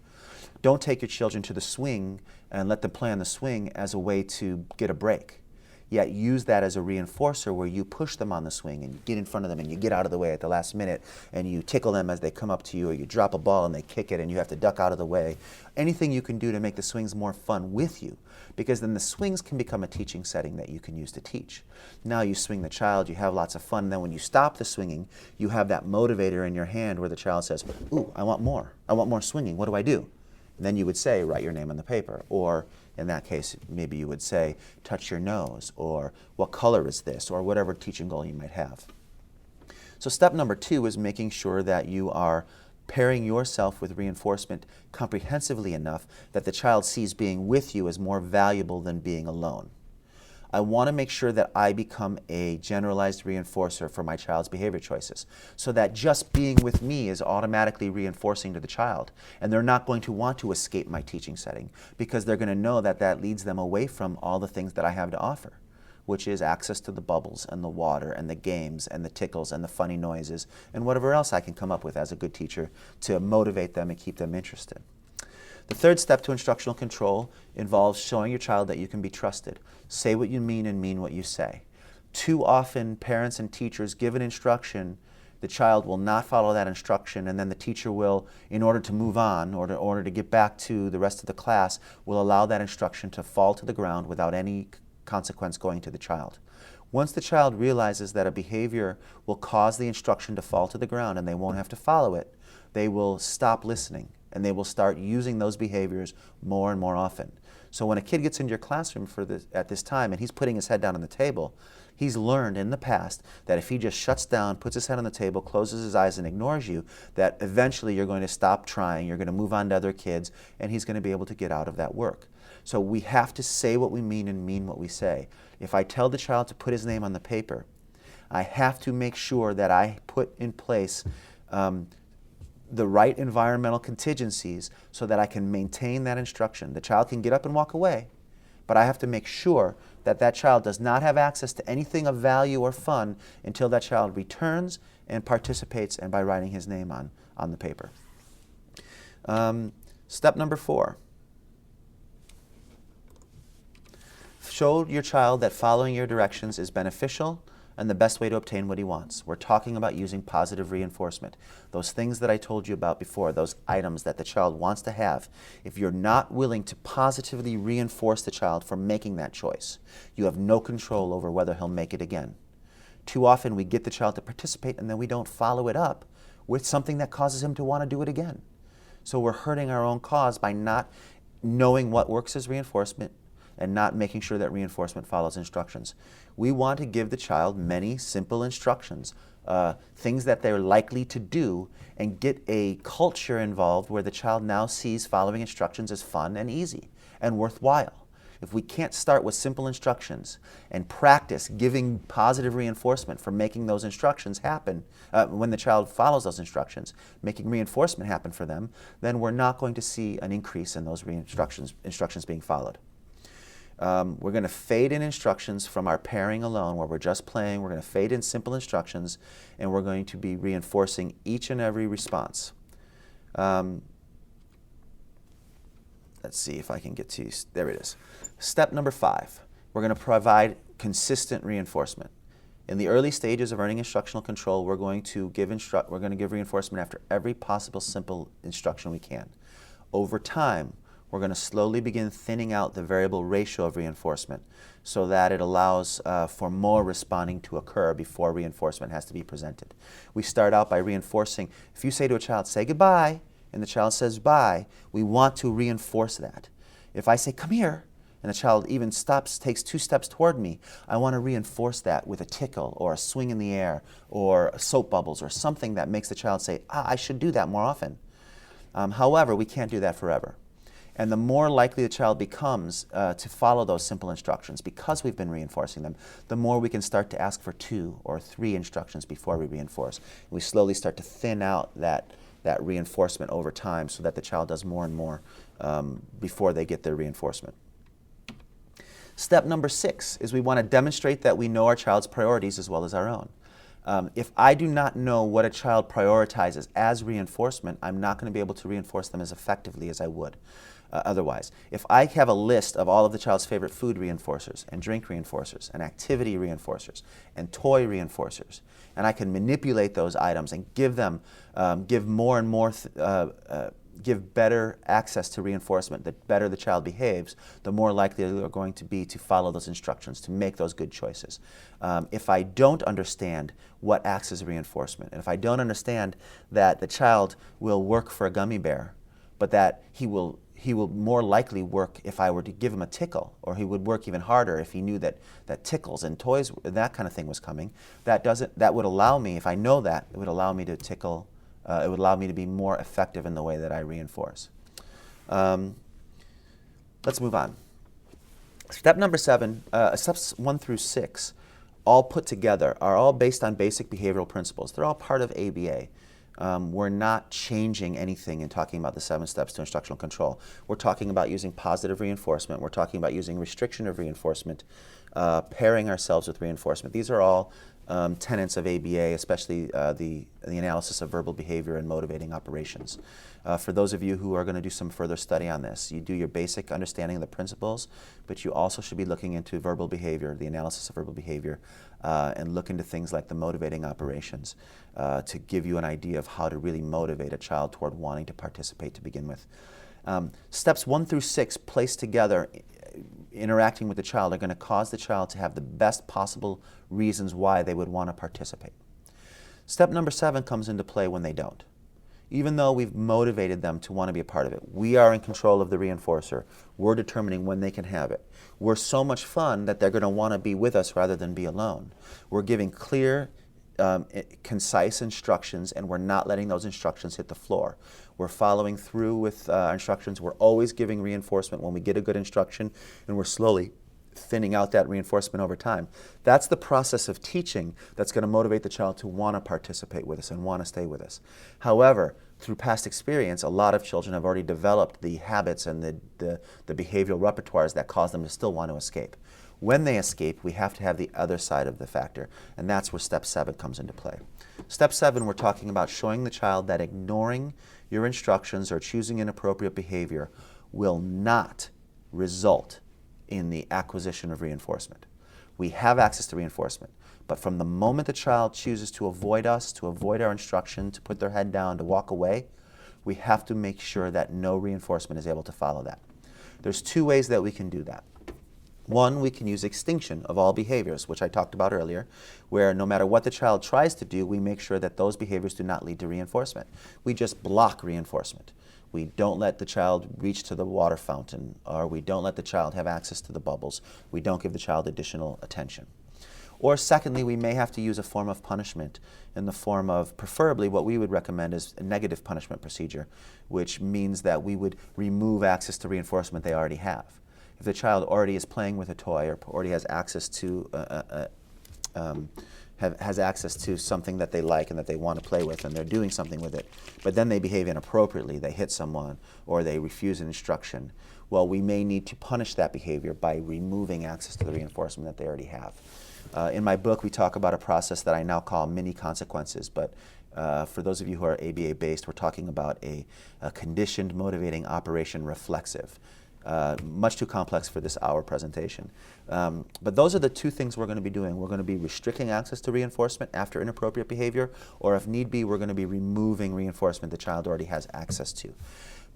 Don't take your children to the swing and let them play on the swing as a way to get a break. Yet use that as a reinforcer where you push them on the swing and you get in front of them and you get out of the way at the last minute and you tickle them as they come up to you, or you drop a ball and they kick it and you have to duck out of the way. Anything you can do to make the swings more fun with you, because then the swings can become a teaching setting that you can use to teach. Now you swing the child, you have lots of fun, and then when you stop the swinging, you have that motivator in your hand where the child says, ooh, I want more swinging, what do I do? And then you would say, write your name on the paper, or in that case, maybe you would say, touch your nose, or what color is this, or whatever teaching goal you might have. So step number two is making sure that you are pairing yourself with reinforcement comprehensively enough that the child sees being with you as more valuable than being alone. I want to make sure that I become a generalized reinforcer for my child's behavior choices, so that just being with me is automatically reinforcing to the child, and they're not going to want to escape my teaching setting because they're going to know that that leads them away from all the things that I have to offer, which is access to the bubbles and the water and the games and the tickles and the funny noises and whatever else I can come up with as a good teacher to motivate them and keep them interested. The third step to instructional control involves showing your child that you can be trusted. Say what you mean and mean what you say. Too often, parents and teachers give an instruction, the child will not follow that instruction, and then the teacher will, in order to move on, or in order to get back to the rest of the class, will allow that instruction to fall to the ground without any consequence going to the child. Once the child realizes that a behavior will cause the instruction to fall to the ground and they won't have to follow it, they will stop listening and they will start using those behaviors more and more often. So when a kid gets into your classroom at this time and he's putting his head down on the table, he's learned in the past that if he just shuts down, puts his head on the table, closes his eyes and ignores you, that eventually you're going to stop trying, you're going to move on to other kids, and he's going to be able to get out of that work. So we have to say what we mean and mean what we say. If I tell the child to put his name on the paper, I have to make sure that I put in place the right environmental contingencies so that I can maintain that instruction. The child can get up and walk away, but I have to make sure that that child does not have access to anything of value or fun until that child returns and participates, and by writing his name on the paper. Step number 4. Show your child that following your directions is beneficial and the best way to obtain what he wants. We're talking about using positive reinforcement. Those things that I told you about before, those items that the child wants to have, if you're not willing to positively reinforce the child for making that choice, you have no control over whether he'll make it again. Too often we get the child to participate and then we don't follow it up with something that causes him to want to do it again. So we're hurting our own cause by not knowing what works as reinforcement and not making sure that reinforcement follows instructions. We want to give the child many simple instructions, things that they're likely to do, and get a culture involved where the child now sees following instructions as fun and easy and worthwhile. If we can't start with simple instructions and practice giving positive reinforcement for making those instructions happen, when the child follows those instructions, making reinforcement happen for them, then we're not going to see an increase in those instructions being followed. We're going to fade in instructions from our pairing alone, where we're just playing. We're going to fade in simple instructions, and we're going to be reinforcing each and every response. Let's see if I can get to, there it is. Step number 5, we're going to provide consistent reinforcement. In the early stages of earning instructional control, we're going to give reinforcement after every possible simple instruction we can. Over time, we're going to slowly begin thinning out the variable ratio of reinforcement so that it allows for more responding to occur before reinforcement has to be presented. We start out by reinforcing. If you say to a child, say goodbye, and the child says bye, we want to reinforce that. If I say, come here, and the child even takes 2 steps toward me, I want to reinforce that with a tickle or a swing in the air or soap bubbles or something that makes the child say, I should do that more often. However, we can't do that forever. And the more likely the child becomes to follow those simple instructions because we've been reinforcing them, the more we can start to ask for 2 or 3 instructions before we reinforce. We slowly start to thin out that reinforcement over time so that the child does more and more before they get their reinforcement. Step number 6 is we want to demonstrate that we know our child's priorities as well as our own. If I do not know what a child prioritizes as reinforcement, I'm not going to be able to reinforce them as effectively as I would otherwise. If I have a list of all of the child's favorite food reinforcers and drink reinforcers and activity reinforcers and toy reinforcers, and I can manipulate those items and give them, give more and more, give better access to reinforcement, the better the child behaves, the more likely they're going to be to follow those instructions, to make those good choices. If I don't understand what acts as reinforcement, and if I don't understand that the child will work for a gummy bear, but that he will more likely work if I were to give him a tickle, or he would work even harder if he knew that tickles and toys, that kind of thing was coming, that would allow me, if I know that, it would allow me to tickle. It would allow me to be more effective in the way that I reinforce. Let's move on. Step number 7, steps 1 through 6, all put together, are all based on basic behavioral principles. They're all part of ABA. We're not changing anything in talking about the 7 steps to instructional control. We're talking about using positive reinforcement. We're talking about using restriction of reinforcement, pairing ourselves with reinforcement. These are all tenets of ABA, especially the analysis of verbal behavior and motivating operations. For those of you who are going to do some further study on this, you do your basic understanding of the principles, but you also should be looking into verbal behavior, the analysis of verbal behavior, and look into things like the motivating operations to give you an idea of how to really motivate a child toward wanting to participate to begin with. Steps 1 through 6 placed together, interacting with the child, are going to cause the child to have the best possible reasons why they would want to participate. Step number 7 comes into play when they don't. Even though we've motivated them to want to be a part of it, we are in control of the reinforcer. We're determining when they can have it. We're so much fun that they're going to want to be with us rather than be alone. We're giving clear, concise instructions, and we're not letting those instructions hit the floor. We're following through with instructions. We're always giving reinforcement when we get a good instruction, and we're slowly thinning out that reinforcement over time. That's the process of teaching that's going to motivate the child to want to participate with us and want to stay with us. However, through past experience, a lot of children have already developed the habits and the behavioral repertoires that cause them to still want to escape. When they escape, we have to have the other side of the factor, and that's where step 7 comes into play. Step 7, we're talking about showing the child that ignoring your instructions or choosing inappropriate behavior will not result in the acquisition of reinforcement. We have access to reinforcement, but from the moment the child chooses to avoid us, to avoid our instruction, to put their head down, to walk away, we have to make sure that no reinforcement is able to follow that. There's 2 ways that we can do that. One, we can use extinction of all behaviors, which I talked about earlier, where no matter what the child tries to do, we make sure that those behaviors do not lead to reinforcement. We just block reinforcement. We don't let the child reach to the water fountain, or we don't let the child have access to the bubbles. We don't give the child additional attention. Or secondly, we may have to use a form of punishment in the form of, preferably what we would recommend is a negative punishment procedure, which means that we would remove access to reinforcement they already have. If the child already is playing with a toy or already has access to something that they like and that they want to play with, and they're doing something with it, but then they behave inappropriately, they hit someone or they refuse an instruction, well, we may need to punish that behavior by removing access to the reinforcement that they already have. In my book, we talk about a process that I now call mini consequences, but for those of you who are ABA based, we're talking about a conditioned motivating operation reflexive. Much too complex for this hour presentation. But those are the two things we're going to be doing. We're going to be restricting access to reinforcement after inappropriate behavior, or if need be, we're going to be removing reinforcement the child already has access to.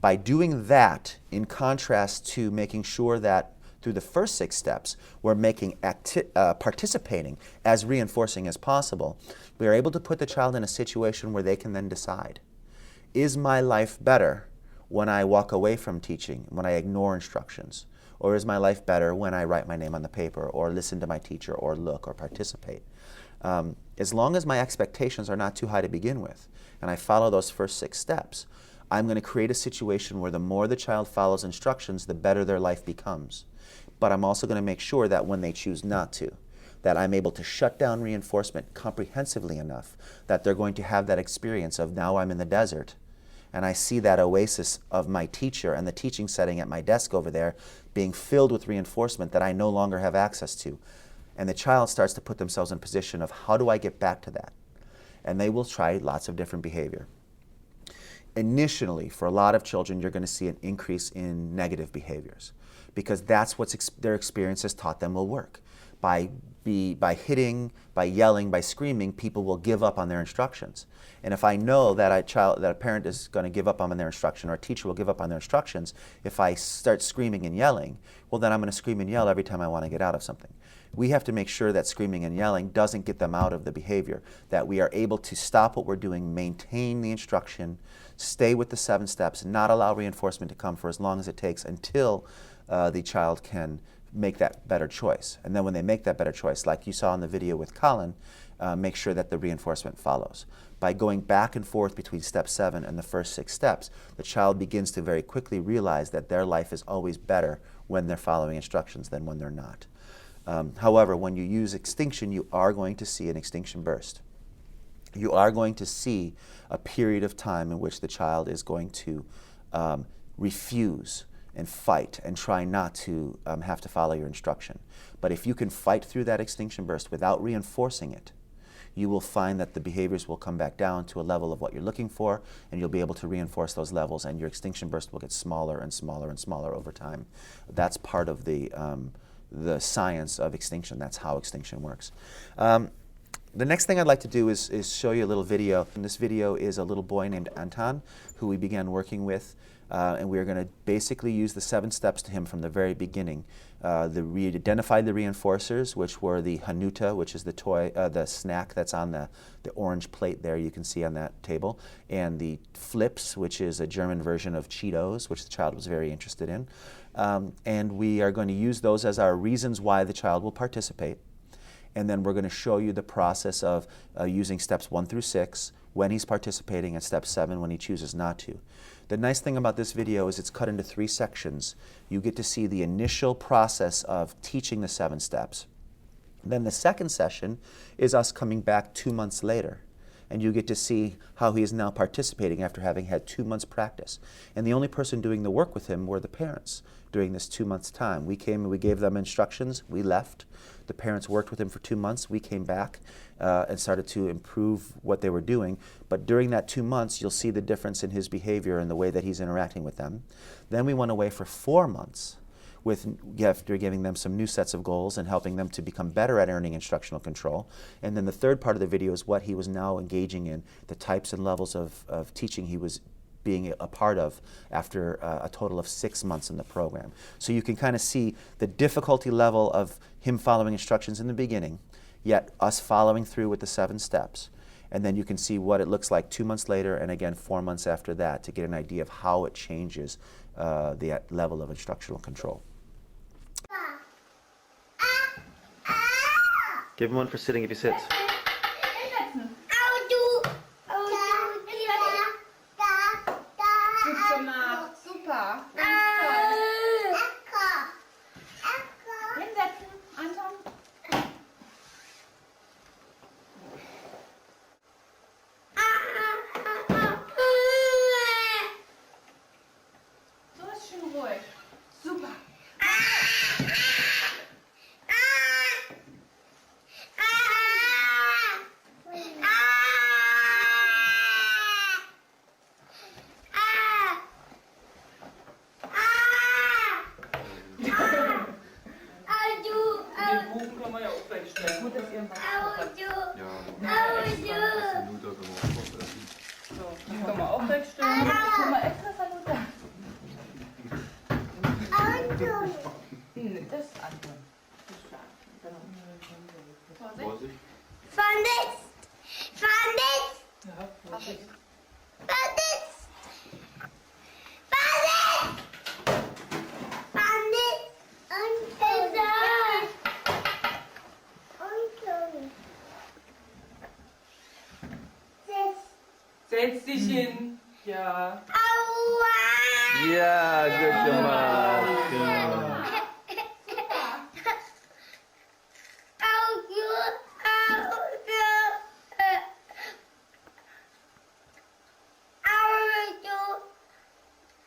By doing that, in contrast to making sure that through the first 6 steps, we're making participating as reinforcing as possible, we are able to put the child in a situation where they can then decide, is my life better when I walk away from teaching, when I ignore instructions? Or is my life better when I write my name on the paper, or listen to my teacher, or look, or participate? As long as my expectations are not too high to begin with, and I follow those first 6 steps, I'm going to create a situation where the more the child follows instructions, the better their life becomes. But I'm also going to make sure that when they choose not to, that I'm able to shut down reinforcement comprehensively enough that they're going to have that experience of, now I'm in the desert, and I see that oasis of my teacher and the teaching setting at my desk over there being filled with reinforcement that I no longer have access to. And the child starts to put themselves in a position of, how do I get back to that? And they will try lots of different behavior. Initially, for a lot of children, you're going to see an increase in negative behaviors, because that's what their experience has taught them will work. By hitting, by yelling, by screaming, people will give up on their instructions. And if I know that a parent is going to give up on their instruction, or a teacher will give up on their instructions, if I start screaming and yelling, well, then I'm going to scream and yell every time I want to get out of something. We have to make sure that screaming and yelling doesn't get them out of the behavior, that we are able to stop what we're doing, maintain the instruction, stay with the 7 steps, and not allow reinforcement to come for as long as it takes until the child can make that better choice. And then when they make that better choice, like you saw in the video with Colin, make sure that the reinforcement follows. By going back and forth between step 7 and the first 6 steps, the child begins to very quickly realize that their life is always better when they're following instructions than when they're not. However, when you use extinction, you are going to see an extinction burst. You are going to see a period of time in which the child is going to refuse and fight and try not to have to follow your instruction. But if you can fight through that extinction burst without reinforcing it, you will find that the behaviors will come back down to a level of what you're looking for, and you'll be able to reinforce those levels, and your extinction burst will get smaller and smaller and smaller over time. That's part of the science of extinction. That's how extinction works. The next thing I'd like to do is show you a little video. And this video is a little boy named Anton, who we began working with, and we are going to basically use the 7 steps to him from the very beginning. We identified the reinforcers, which were the Hanuta, which is the toy, the snack that's on the orange plate there you can see on that table, and the Flips, which is a German version of Cheetos, which the child was very interested in. And we are going to use those as our reasons why the child will participate. And then we're going to show you the process of using steps 1 through 6 when he's participating, and step 7 when he chooses not to. The nice thing about this video is it's cut into 3 sections. You get to see the initial process of teaching the 7 steps. Then the second session is us coming back 2 months later, and you get to see how he is now participating after having had 2 months practice. And the only person doing the work with him were the parents during this 2 months time. We came and we gave them instructions, we left. The parents worked with him for 2 months. We came back and started to improve what they were doing. But during that 2 months, you'll see the difference in his behavior and the way that he's interacting with them. Then we went away for 4 months after giving them some new sets of goals and helping them to become better at earning instructional control. And then the third part of the video is what he was now engaging in, the types and levels of teaching he was being a part of after a total of 6 months in the program. So you can kind of see the difficulty level of him following instructions in the beginning, yet us following through with the 7 steps. And then you can see what it looks like 2 months later and again 4 months after that to get an idea of how it changes the level of instructional control. Give him one for sitting if he sits. Gut gemacht. Super. Ganz toll. Hinsetzen, Anton. So ist schön ruhig. Super. Den Bogen kann man ja auch gleich stellen. Gut, dass ihr So, den kann man auch gleich stellen. Kann man extra Saluta. Das ist Anton. Vorsicht. Setz dich hin. Ja. Ja, gut gemacht. Genau.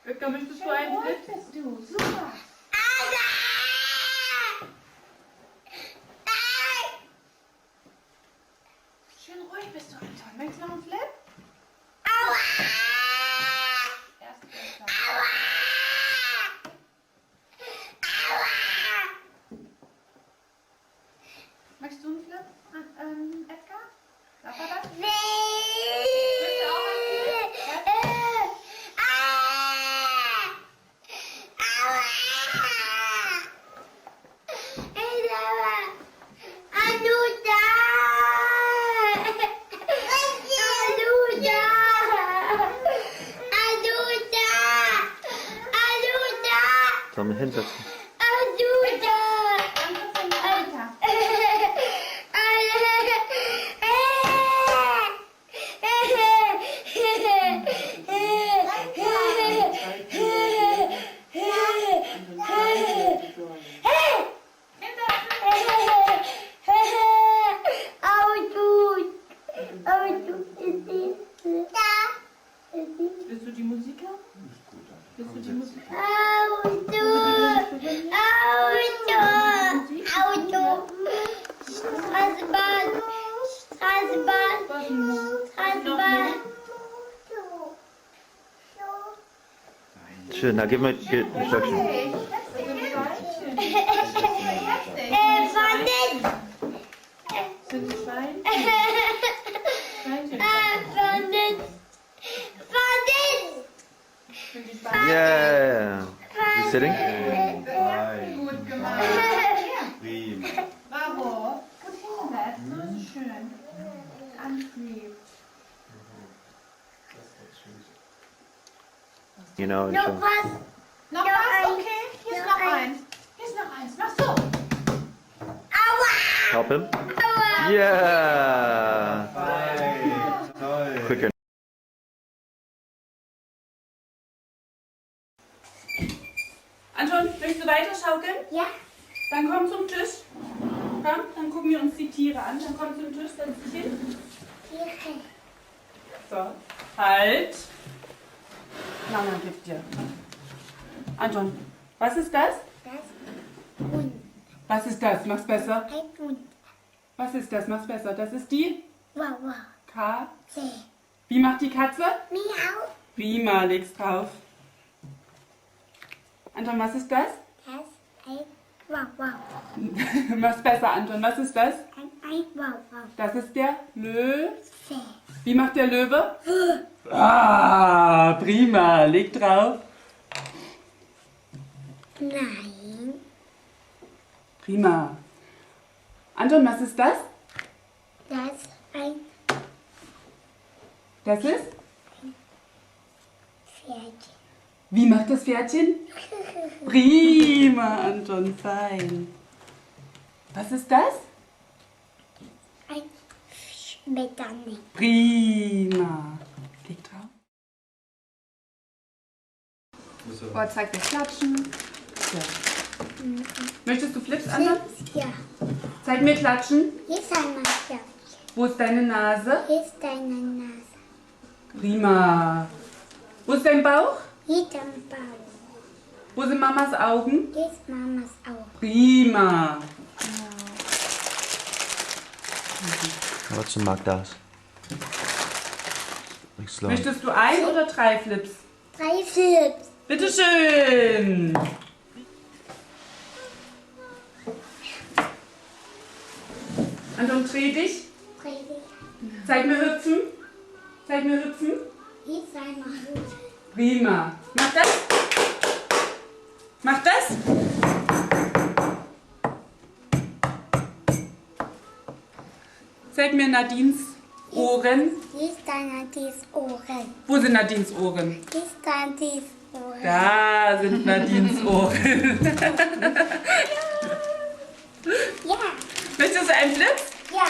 Edgar, möchtest du einen Ruhig mit? bist du. Super. Schön ruhig bist du, Anton. Möchtest du noch einen Flip? Erst besser. Möchtest du einen Flip, Edgar? Darf er das? Möchtest du auch einen Flip? Sollen wir hinsetzen? Bist du die Musiker? Bist du die Musiker? Schön, now give him instruction. Sind die Schwein? Schweinchen. Sind die Schwein? Yeah. You sitting? Gut gemacht. Bravo. Gut hingesetzt. So ist es schön. Ganz lieb. You know, and No, so. was? Noch was? Okay. Hier ist noch eins. Hier ist noch eins. Mach so. Help him. Yeah. Quicker. Anton, möchtest du weiter schaukeln? Ja. Dann komm zum Tisch. Komm, dann gucken wir uns die Tiere an. Dann komm zum Tisch, setz dich hin. So, halt. Mama gibt dir. Anton, was ist das? Das Hund. Was ist das? Mach's besser. Ein Hund. Was ist das? Mach's besser. Das ist die Wawa. Katze. Wie macht die Katze? Miau. Prima, leg's drauf. Anton, was ist das? Das ein Wawa. Mach's besser, Anton. Was ist das? Ein Wawa. Das ist der Löwe. See. Wie macht der Löwe? Ah, prima. Leg drauf. Nein. Prima. Anton, was ist das? Das ein Das ist? Pferdchen. Wie macht das Pferdchen? Prima, Anton, fein. Was ist das? Ein Schmetterling. Prima. Leg drauf. Oh, zeig mir Klatschen. So. Möchtest du Flips, Anton? Ja. Zeig mir Klatschen. Hier ist ein Maske. Wo ist deine Nase? Hier ist deine Nase. Prima. Wo ist dein Bauch? Hier ist dein Bauch. Wo sind Mamas Augen? Hier ist Mamas Auge. Prima. What's mag das? Like slow. Möchtest du 1 oder 3 Flips? 3 Flips. Bitteschön. Anton, dreh dich. Dreh dich. Zeig mir hüpfen. Zeig mir hüpfen. Hier ist ein Maske. Prima. Mach das. Mach das. Zeig mir Nadines Ohren. Hier ist deine Ohren. Wo sind Nadines Ohren? Hier ist deine Ohren. Da sind Nadines Ohren. Ja. Möchtest du einen Flip? Ja.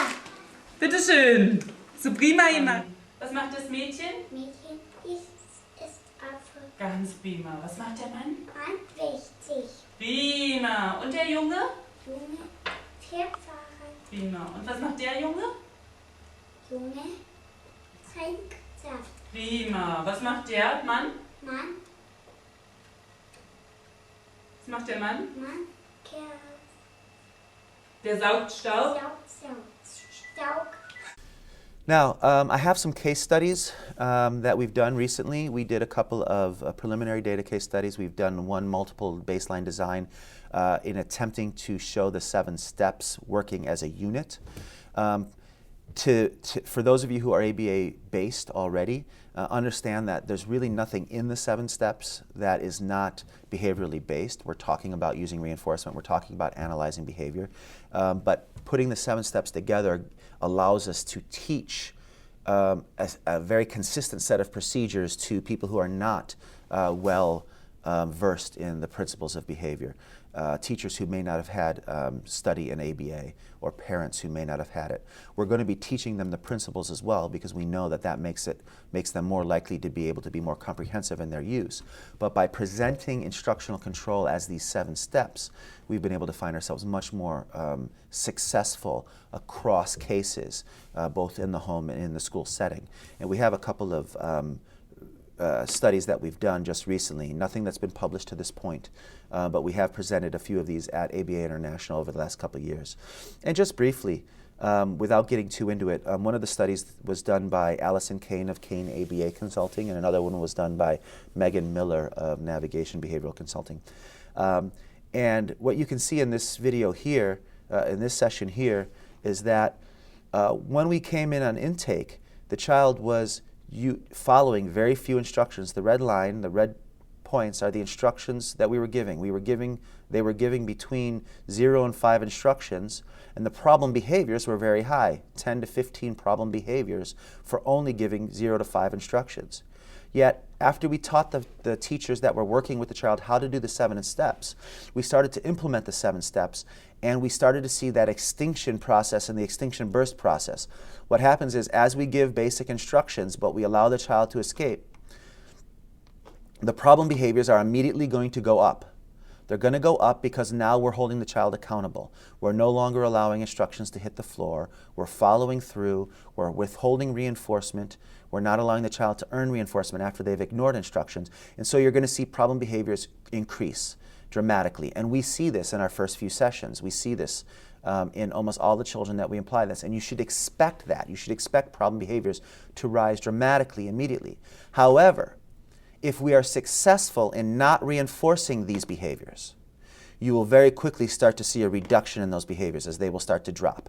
Bitteschön. So prima gemacht. Was macht das Mädchen? Mädchen ist Affe. Ganz prima. Was macht der Mann? Ganz wichtig. Prima. Und der Junge? Junge fährt Fahrrad. Prima. Und was macht der Junge? Junge trinkt Saft. Prima. Was macht der Mann? Mann, Was macht der Mann? Mann, Kerl, Der saugt Staub. Staub. Now, I have some case studies that we've done recently. We did a couple of preliminary data case studies. We've done one multiple baseline design in attempting to show the 7 steps working as a unit. For those of you who are ABA based already, understand that there's really nothing in the 7 steps that is not behaviorally based. We're talking about using reinforcement, we're talking about analyzing behavior, but putting the 7 steps together allows us to teach a very consistent set of procedures to people who are not well versed in the principles of behavior. Teachers who may not have had study in ABA, or parents who may not have had it. We're going to be teaching them the principles as well, because we know that that makes them more likely to be able to be more comprehensive in their use. But by presenting instructional control as these 7 steps, we've been able to find ourselves much more successful across cases, both in the home and in the school setting. And we have a couple of studies that we've done just recently, nothing that's been published to this point, but we have presented a few of these at ABA International over the last couple of years. And just briefly, without getting too into it, one of the studies was done by Allison Kane of Kane ABA Consulting, and another one was done by Megan Miller of Navigation Behavioral Consulting. And what you can see in this video here, in this session here, is that when we came in on intake, the child was following very few instructions. The red line, the red points are the instructions that we were giving. They were giving between 0 and 5 instructions, and the problem behaviors were very high, 10 to 15 problem behaviors for only giving 0 to 5 instructions. Yet, after we taught the teachers that were working with the child how to do the 7 steps, we started to implement the 7 steps, and we started to see that extinction process and the extinction burst process. What happens is, as we give basic instructions, but we allow the child to escape, the problem behaviors are immediately going to go up. They're going to go up because now we're holding the child accountable. We're no longer allowing instructions to hit the floor. We're following through. We're withholding reinforcement. We're not allowing the child to earn reinforcement after they've ignored instructions. And so you're going to see problem behaviors increase dramatically. And we see this in our first few sessions. We see this in almost all the children that we apply this. And you should expect that. You should expect problem behaviors to rise dramatically immediately. However, if we are successful in not reinforcing these behaviors, you will very quickly start to see a reduction in those behaviors as they will start to drop.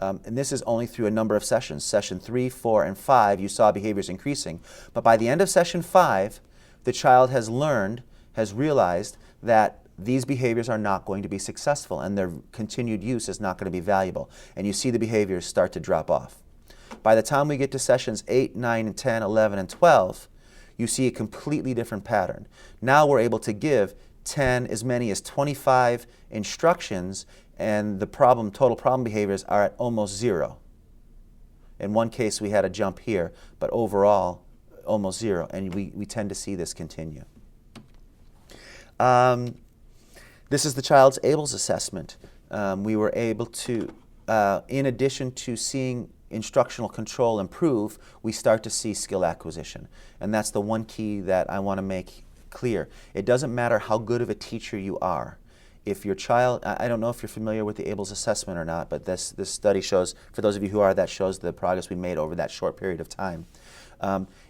and this is only through a number of sessions. Session 3, 4, and 5, you saw behaviors increasing. But by the end of session 5, the child has learned, has realized that these behaviors are not going to be successful and their continued use is not going to be valuable. And you see the behaviors start to drop off. By the time we get to sessions 8, 9, and 10, 11, and 12, you see a completely different pattern. Now we're able to give 10, as many as 25 instructions, and the total problem behaviors are at almost 0. In one case we had a jump here, but overall almost 0, and we tend to see this continue. This is the child's ABLES assessment. We were able to, in addition to seeing instructional control improve, we start to see skill acquisition. And that's the one key that I want to make clear. It doesn't matter how good of a teacher you are. If your child, I don't know if you're familiar with the ABLES assessment or not, but this study shows, for those of you who are, that shows the progress we made over that short period of time.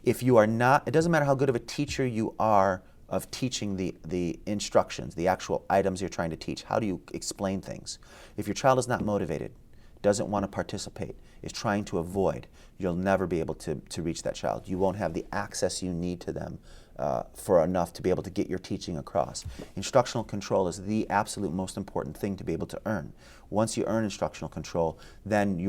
If you are not, it doesn't matter how good of a teacher you are of teaching the instructions, the actual items you're trying to teach. How do you explain things? If your child is not motivated, doesn't want to participate, is trying to avoid, you'll never be able to reach that child. You won't have the access you need to them for enough to be able to get your teaching across. Instructional control is the absolute most important thing to be able to earn. Once you earn instructional control, then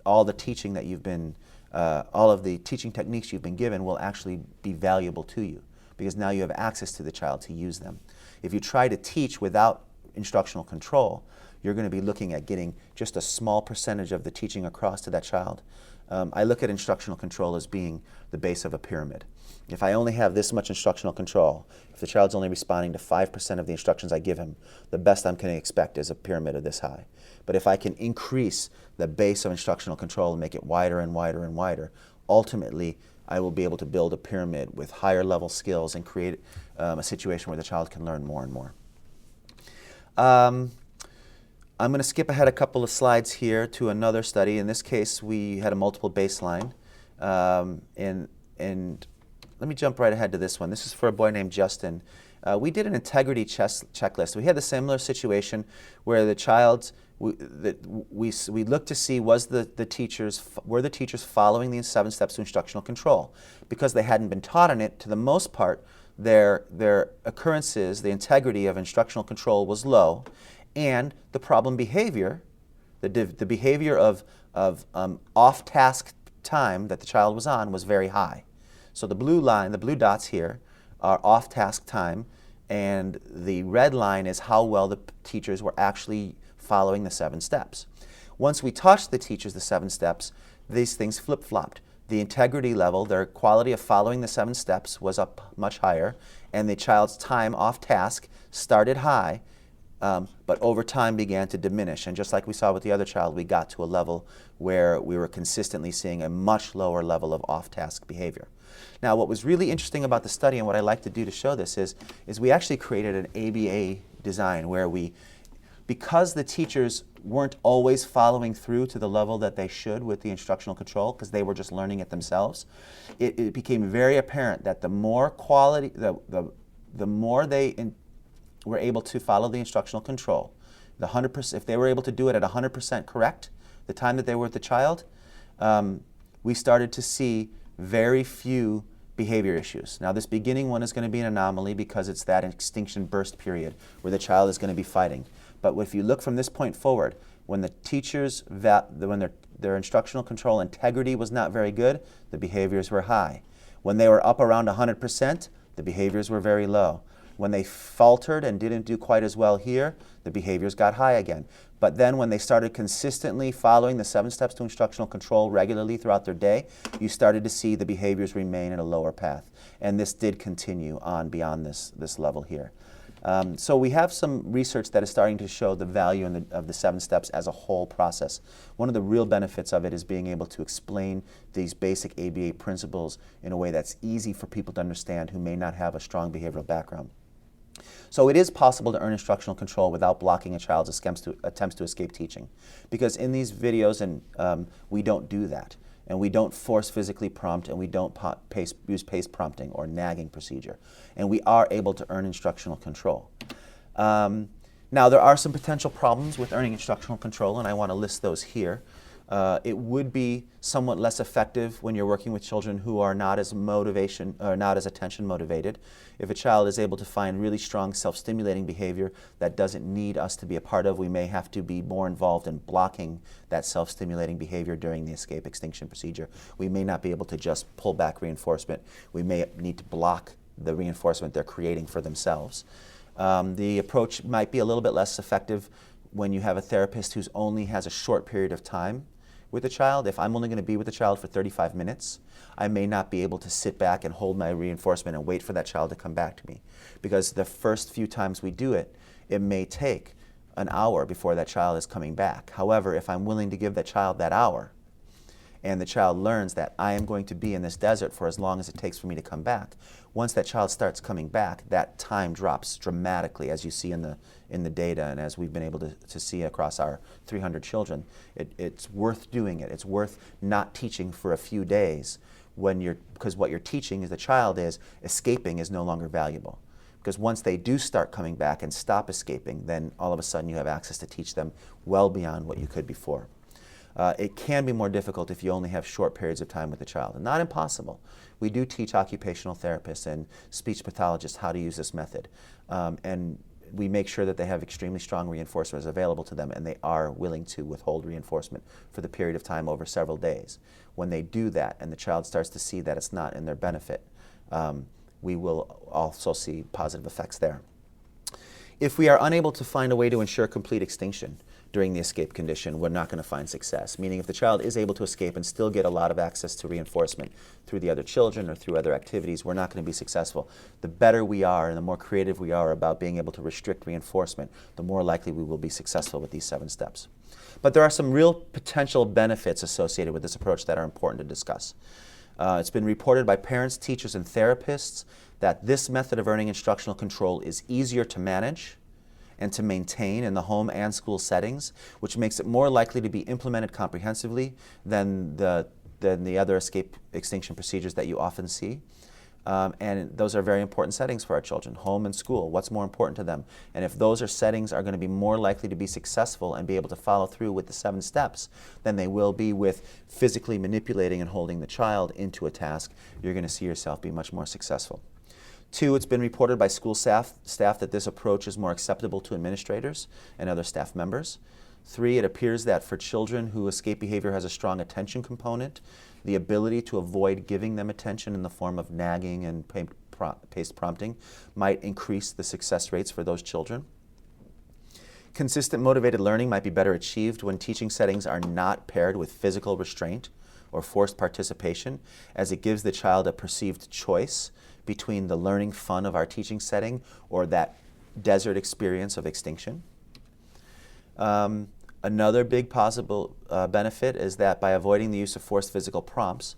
all the teaching that you've been, all of the teaching techniques you've been given will actually be valuable to you, because now you have access to the child to use them. If you try to teach without instructional control, you're going to be looking at getting just a small percentage of the teaching across to that child. I look at instructional control as being the base of a pyramid. If I only have this much instructional control, if the child's only responding to 5% of the instructions I give him, the best I'm going to expect is a pyramid of this high. But if I can increase the base of instructional control and make it wider and wider and wider, ultimately I will be able to build a pyramid with higher level skills and create a situation where the child can learn more and more. I'm going to skip ahead a couple of slides here to another study. In this case, we had a multiple baseline. And let me jump right ahead to this one. This is for a boy named Justin. We did an integrity checklist. We had the similar situation where the child, we looked to see were the teachers following the 7 steps to instructional control. Because they hadn't been taught on it, to the most part, their occurrences, the integrity of instructional control was low, and the problem behavior, the behavior of off-task time that the child was on was very high. So the blue line, the blue dots here, are off-task time, and the red line is how well the teachers were actually following the 7 steps. Once we taught the teachers the 7 steps, these things flip-flopped. The integrity level, their quality of following the 7 steps was up much higher, and the child's time off task started high, but over time began to diminish. And just like we saw with the other child, we got to a level where we were consistently seeing a much lower level of off-task behavior. Now, what was really interesting about the study, and what I like to do to show this, is we actually created an ABA design where because the teachers weren't always following through to the level that they should with the instructional control, because they were just learning it themselves, it became very apparent that the more quality, the more they were able to follow the instructional control, the 100%, if they were able to do it at 100% correct, the time that they were with the child, we started to see very few behavior issues. Now, this beginning one is going to be an anomaly because it's that extinction burst period where the child is going to be fighting. But if you look from this point forward, when the teachers, when their instructional control integrity was not very good, the behaviors were high. When they were up around 100%, the behaviors were very low. When they faltered and didn't do quite as well here, the behaviors got high again. But then when they started consistently following the 7 steps to instructional control regularly throughout their day, you started to see the behaviors remain in a lower path. And this did continue on beyond this level here. So we have some research that is starting to show the value of the 7 steps as a whole process. One of the real benefits of it is being able to explain these basic ABA principles in a way that's easy for people to understand who may not have a strong behavioral background. So it is possible to earn instructional control without blocking a child's attempts to escape teaching. Because in these videos, we don't do that. And we don't force physically prompt, and we don't use pace prompting or nagging procedure. And we are able to earn instructional control. Now, there are some potential problems with earning instructional control, and I want to list those here. It would be somewhat less effective when you're working with children who are not as attention motivated. If a child is able to find really strong self-stimulating behavior that doesn't need us to be a part of, we may have to be more involved in blocking that self-stimulating behavior during the escape extinction procedure. We may not be able to just pull back reinforcement. We may need to block the reinforcement they're creating for themselves. The approach might be a little bit less effective when you have a therapist who only has a short period of time with a child. If I'm only going to be with the child for 35 minutes, I may not be able to sit back and hold my reinforcement and wait for that child to come back to me. Because the first few times we do it, it may take an hour before that child is coming back. However, if I'm willing to give that child that hour, and the child learns that I am going to be in this desert for as long as it takes for me to come back, once that child starts coming back, that time drops dramatically, as you see in the data and as we've been able to see across our 300 children. It's worth doing it. It's worth not teaching for a few days because what you're teaching is the child is escaping is no longer valuable. Because once they do start coming back and stop escaping, then all of a sudden you have access to teach them well beyond what you could before. It can be more difficult if you only have short periods of time with the child. Not impossible. We do teach occupational therapists and speech pathologists how to use this method. And we make sure that they have extremely strong reinforcers available to them, and they are willing to withhold reinforcement for the period of time over several days. When they do that and the child starts to see that it's not in their benefit, we will also see positive effects there. If we are unable to find a way to ensure complete extinction during the escape condition, we're not going to find success. Meaning if the child is able to escape and still get a lot of access to reinforcement through the other children or through other activities, we're not going to be successful. The better we are and the more creative we are about being able to restrict reinforcement, the more likely we will be successful with these 7 steps. But there are some real potential benefits associated with this approach that are important to discuss. It's been reported by parents, teachers, and therapists that this method of earning instructional control is easier to manage and to maintain in the home and school settings, which makes it more likely to be implemented comprehensively than the other escape extinction procedures that you often see. And those are very important settings for our children, home and school. What's more important to them? And if those settings are going to be more likely to be successful and be able to follow through with the 7 steps than they will be with physically manipulating and holding the child into a task, you're going to see yourself be much more successful. 2, it's been reported by school staff that this approach is more acceptable to administrators and other staff members. 3, it appears that for children whose escape behavior has a strong attention component, the ability to avoid giving them attention in the form of nagging and paced prompting might increase the success rates for those children. Consistent motivated learning might be better achieved when teaching settings are not paired with physical restraint or forced participation, as it gives the child a perceived choice between the learning fun of our teaching setting or that desert experience of extinction. Another big possible benefit is that by avoiding the use of forced physical prompts,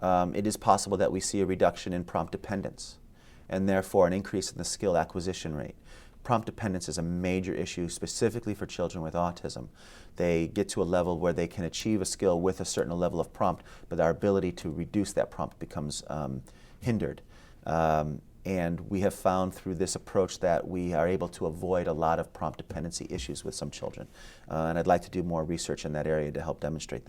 it is possible that we see a reduction in prompt dependence and therefore an increase in the skill acquisition rate. Prompt dependence is a major issue specifically for children with autism. They get to a level where they can achieve a skill with a certain level of prompt, but our ability to reduce that prompt becomes hindered. And we have found through this approach that we are able to avoid a lot of prompt dependency issues with some children. And I'd like to do more research in that area to help demonstrate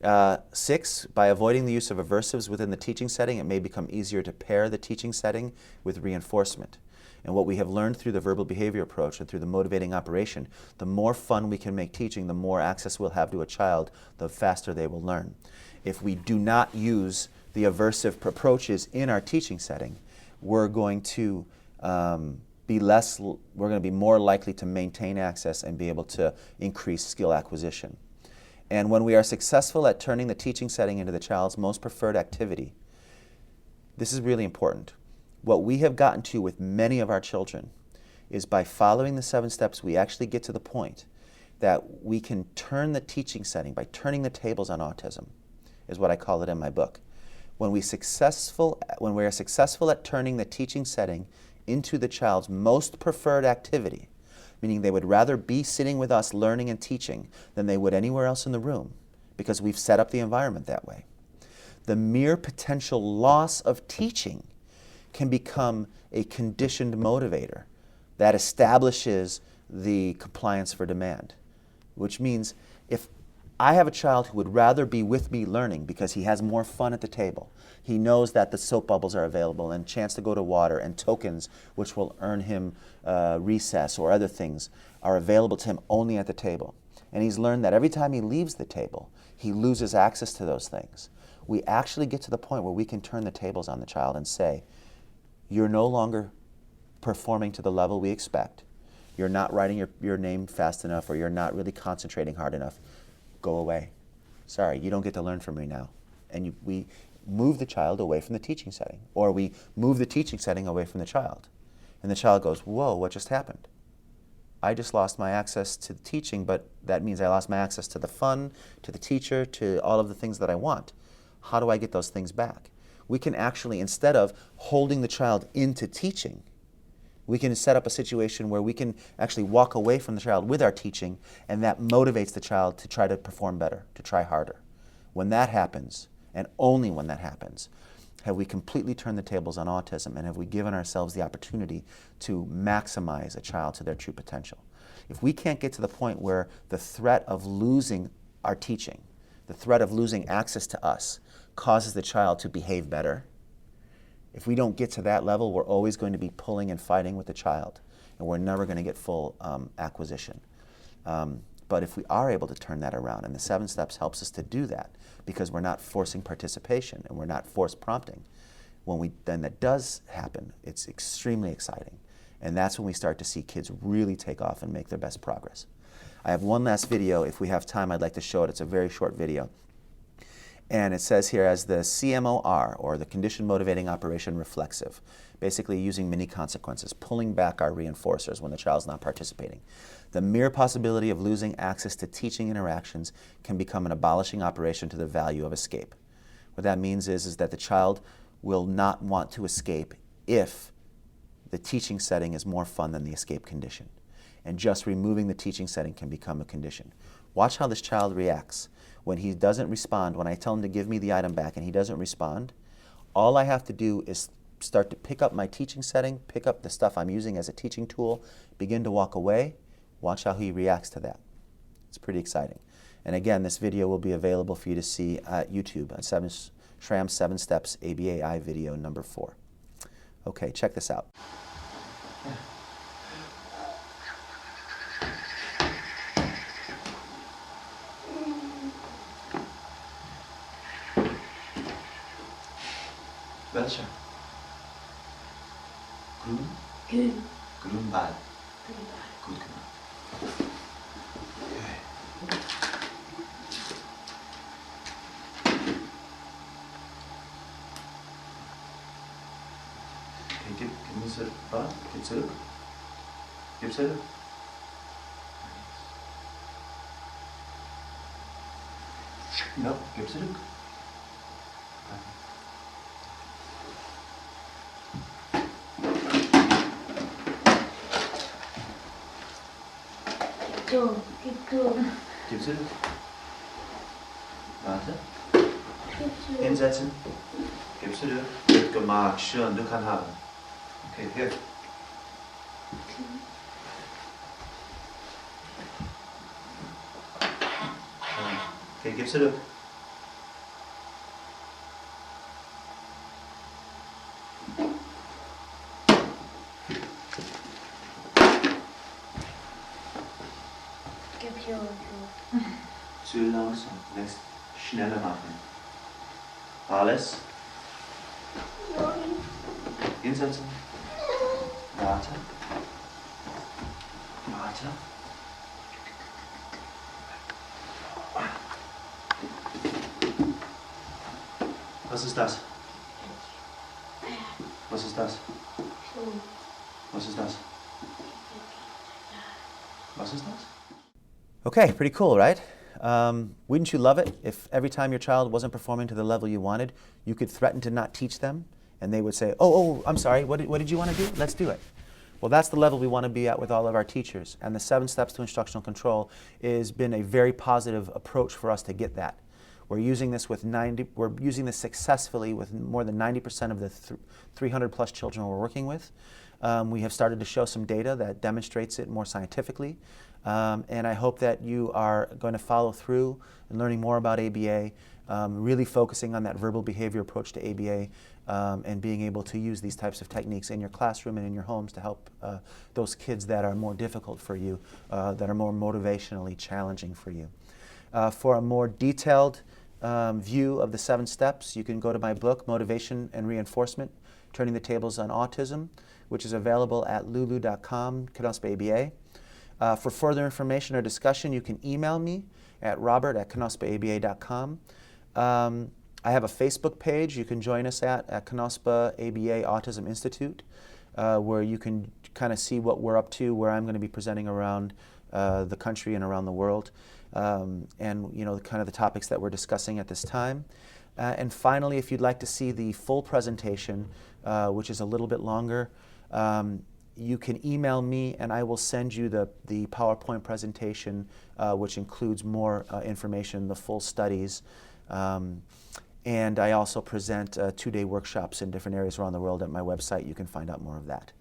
that. 6, by avoiding the use of aversives within the teaching setting, it may become easier to pair the teaching setting with reinforcement. And what we have learned through the verbal behavior approach and through the motivating operation, the more fun we can make teaching, the more access we'll have to a child, the faster they will learn. If we do not use the aversive approaches in our teaching setting, we're going to be more likely to maintain access and be able to increase skill acquisition. And when we are successful at turning the teaching setting into the child's most preferred activity, this is really important. What we have gotten to with many of our children is by following the 7 steps, we actually get to the point that we can turn the teaching setting, by turning the tables on autism, is what I call it in my book. When we are successful at turning the teaching setting into the child's most preferred activity, meaning they would rather be sitting with us learning and teaching than they would anywhere else in the room, because we've set up the environment that way, the mere potential loss of teaching can become a conditioned motivator that establishes the compliance for demand, which means if I have a child who would rather be with me learning because he has more fun at the table. He knows that the soap bubbles are available and chance to go to water and tokens which will earn him recess or other things are available to him only at the table. And he's learned that every time he leaves the table, he loses access to those things. We actually get to the point where we can turn the tables on the child and say, you're no longer performing to the level we expect. You're not writing your name fast enough, or you're not really concentrating hard enough. Go away. Sorry, you don't get to learn from me now. And we move the child away from the teaching setting, or we move the teaching setting away from the child. And the child goes, whoa, what just happened? I just lost my access to the teaching, but that means I lost my access to the fun, to the teacher, to all of the things that I want. How do I get those things back? We can actually, instead of holding the child into teaching, we can set up a situation where we can actually walk away from the child with our teaching, and that motivates the child to try to perform better, to try harder. When that happens, and only when that happens, have we completely turned the tables on autism, and have we given ourselves the opportunity to maximize a child to their true potential. If we can't get to the point where the threat of losing our teaching, the threat of losing access to us, causes the child to behave better, if we don't get to that level, we're always going to be pulling and fighting with the child, and we're never going to get full acquisition. But if we are able to turn that around, and the 7 steps helps us to do that, because we're not forcing participation and we're not force prompting, then that does happen, it's extremely exciting. And that's when we start to see kids really take off and make their best progress. I have one last video. If we have time, I'd like to show it. It's a very short video. And it says here as the CMOR, or the Condition Motivating Operation Reflexive, basically using mini consequences, pulling back our reinforcers when the child's not participating. The mere possibility of losing access to teaching interactions can become an abolishing operation to the value of escape. What that means is that the child will not want to escape if the teaching setting is more fun than the escape condition. And just removing the teaching setting can become a condition. Watch how this child reacts. When he doesn't respond, when I tell him to give me the item back and he doesn't respond, all I have to do is start to pick up my teaching setting, pick up the stuff I'm using as a teaching tool, begin to walk away. Watch how he reacts to that. It's pretty exciting. And again, this video will be available for you to see at YouTube on Schramm's 7 Steps ABAI video number 4. Okay, check this out. Welcher? Grün? Grün. Grünball. Grünball. Gut gemacht. Okay, gib mir zurück. Gib zurück. Gib zurück. No, gib zurück. Gib zurück. Warte. Hinsetzen. Gib zurück. Gut gemacht. Schön, du kannst haben. Okay, hier. Okay, gib zurück. Zu langsam. Lässt schneller machen. Alles. Hinsetzen. Warte. Warte. Was ist das? Was ist das? Was ist das? Was ist das? Okay, pretty cool, right? Wouldn't you love it if every time your child wasn't performing to the level you wanted, you could threaten to not teach them, and they would say, oh, I'm sorry, what did you want to do? Let's do it. Well, that's the level we want to be at with all of our teachers, and the 7 Steps to Instructional Control has been a very positive approach for us to get that. We're using this successfully with more than 90% of the 300 plus children we're working with. We have started to show some data that demonstrates it more scientifically. And I hope that you are going to follow through and learning more about ABA, really focusing on that verbal behavior approach to ABA, and being able to use these types of techniques in your classroom and in your homes to help those kids that are more difficult for you, that are more motivationally challenging for you. For a more detailed view of the 7 steps, you can go to my book, Motivation and Reinforcement, Turning the Tables on Autism, which is available at lulu.com/ABA. For further information or discussion, you can email me at robert@knospaaba.com. I have a Facebook page you can join us at Knospa ABA Autism Institute, where you can kind of see what we're up to, where I'm going to be presenting around the country and around the world, and kind of the topics that we're discussing at this time. And finally, if you'd like to see the full presentation, which is a little bit longer, you can email me and I will send you the PowerPoint presentation, which includes more information, the full studies. And I also present 2-day workshops in different areas around the world at my website. You can find out more of that.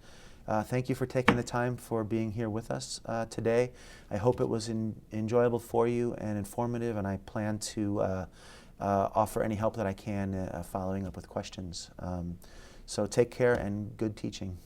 Thank you for taking the time for being here with us today. I hope it was enjoyable for you and informative, and I plan to offer any help that I can following up with questions. So take care and good teaching.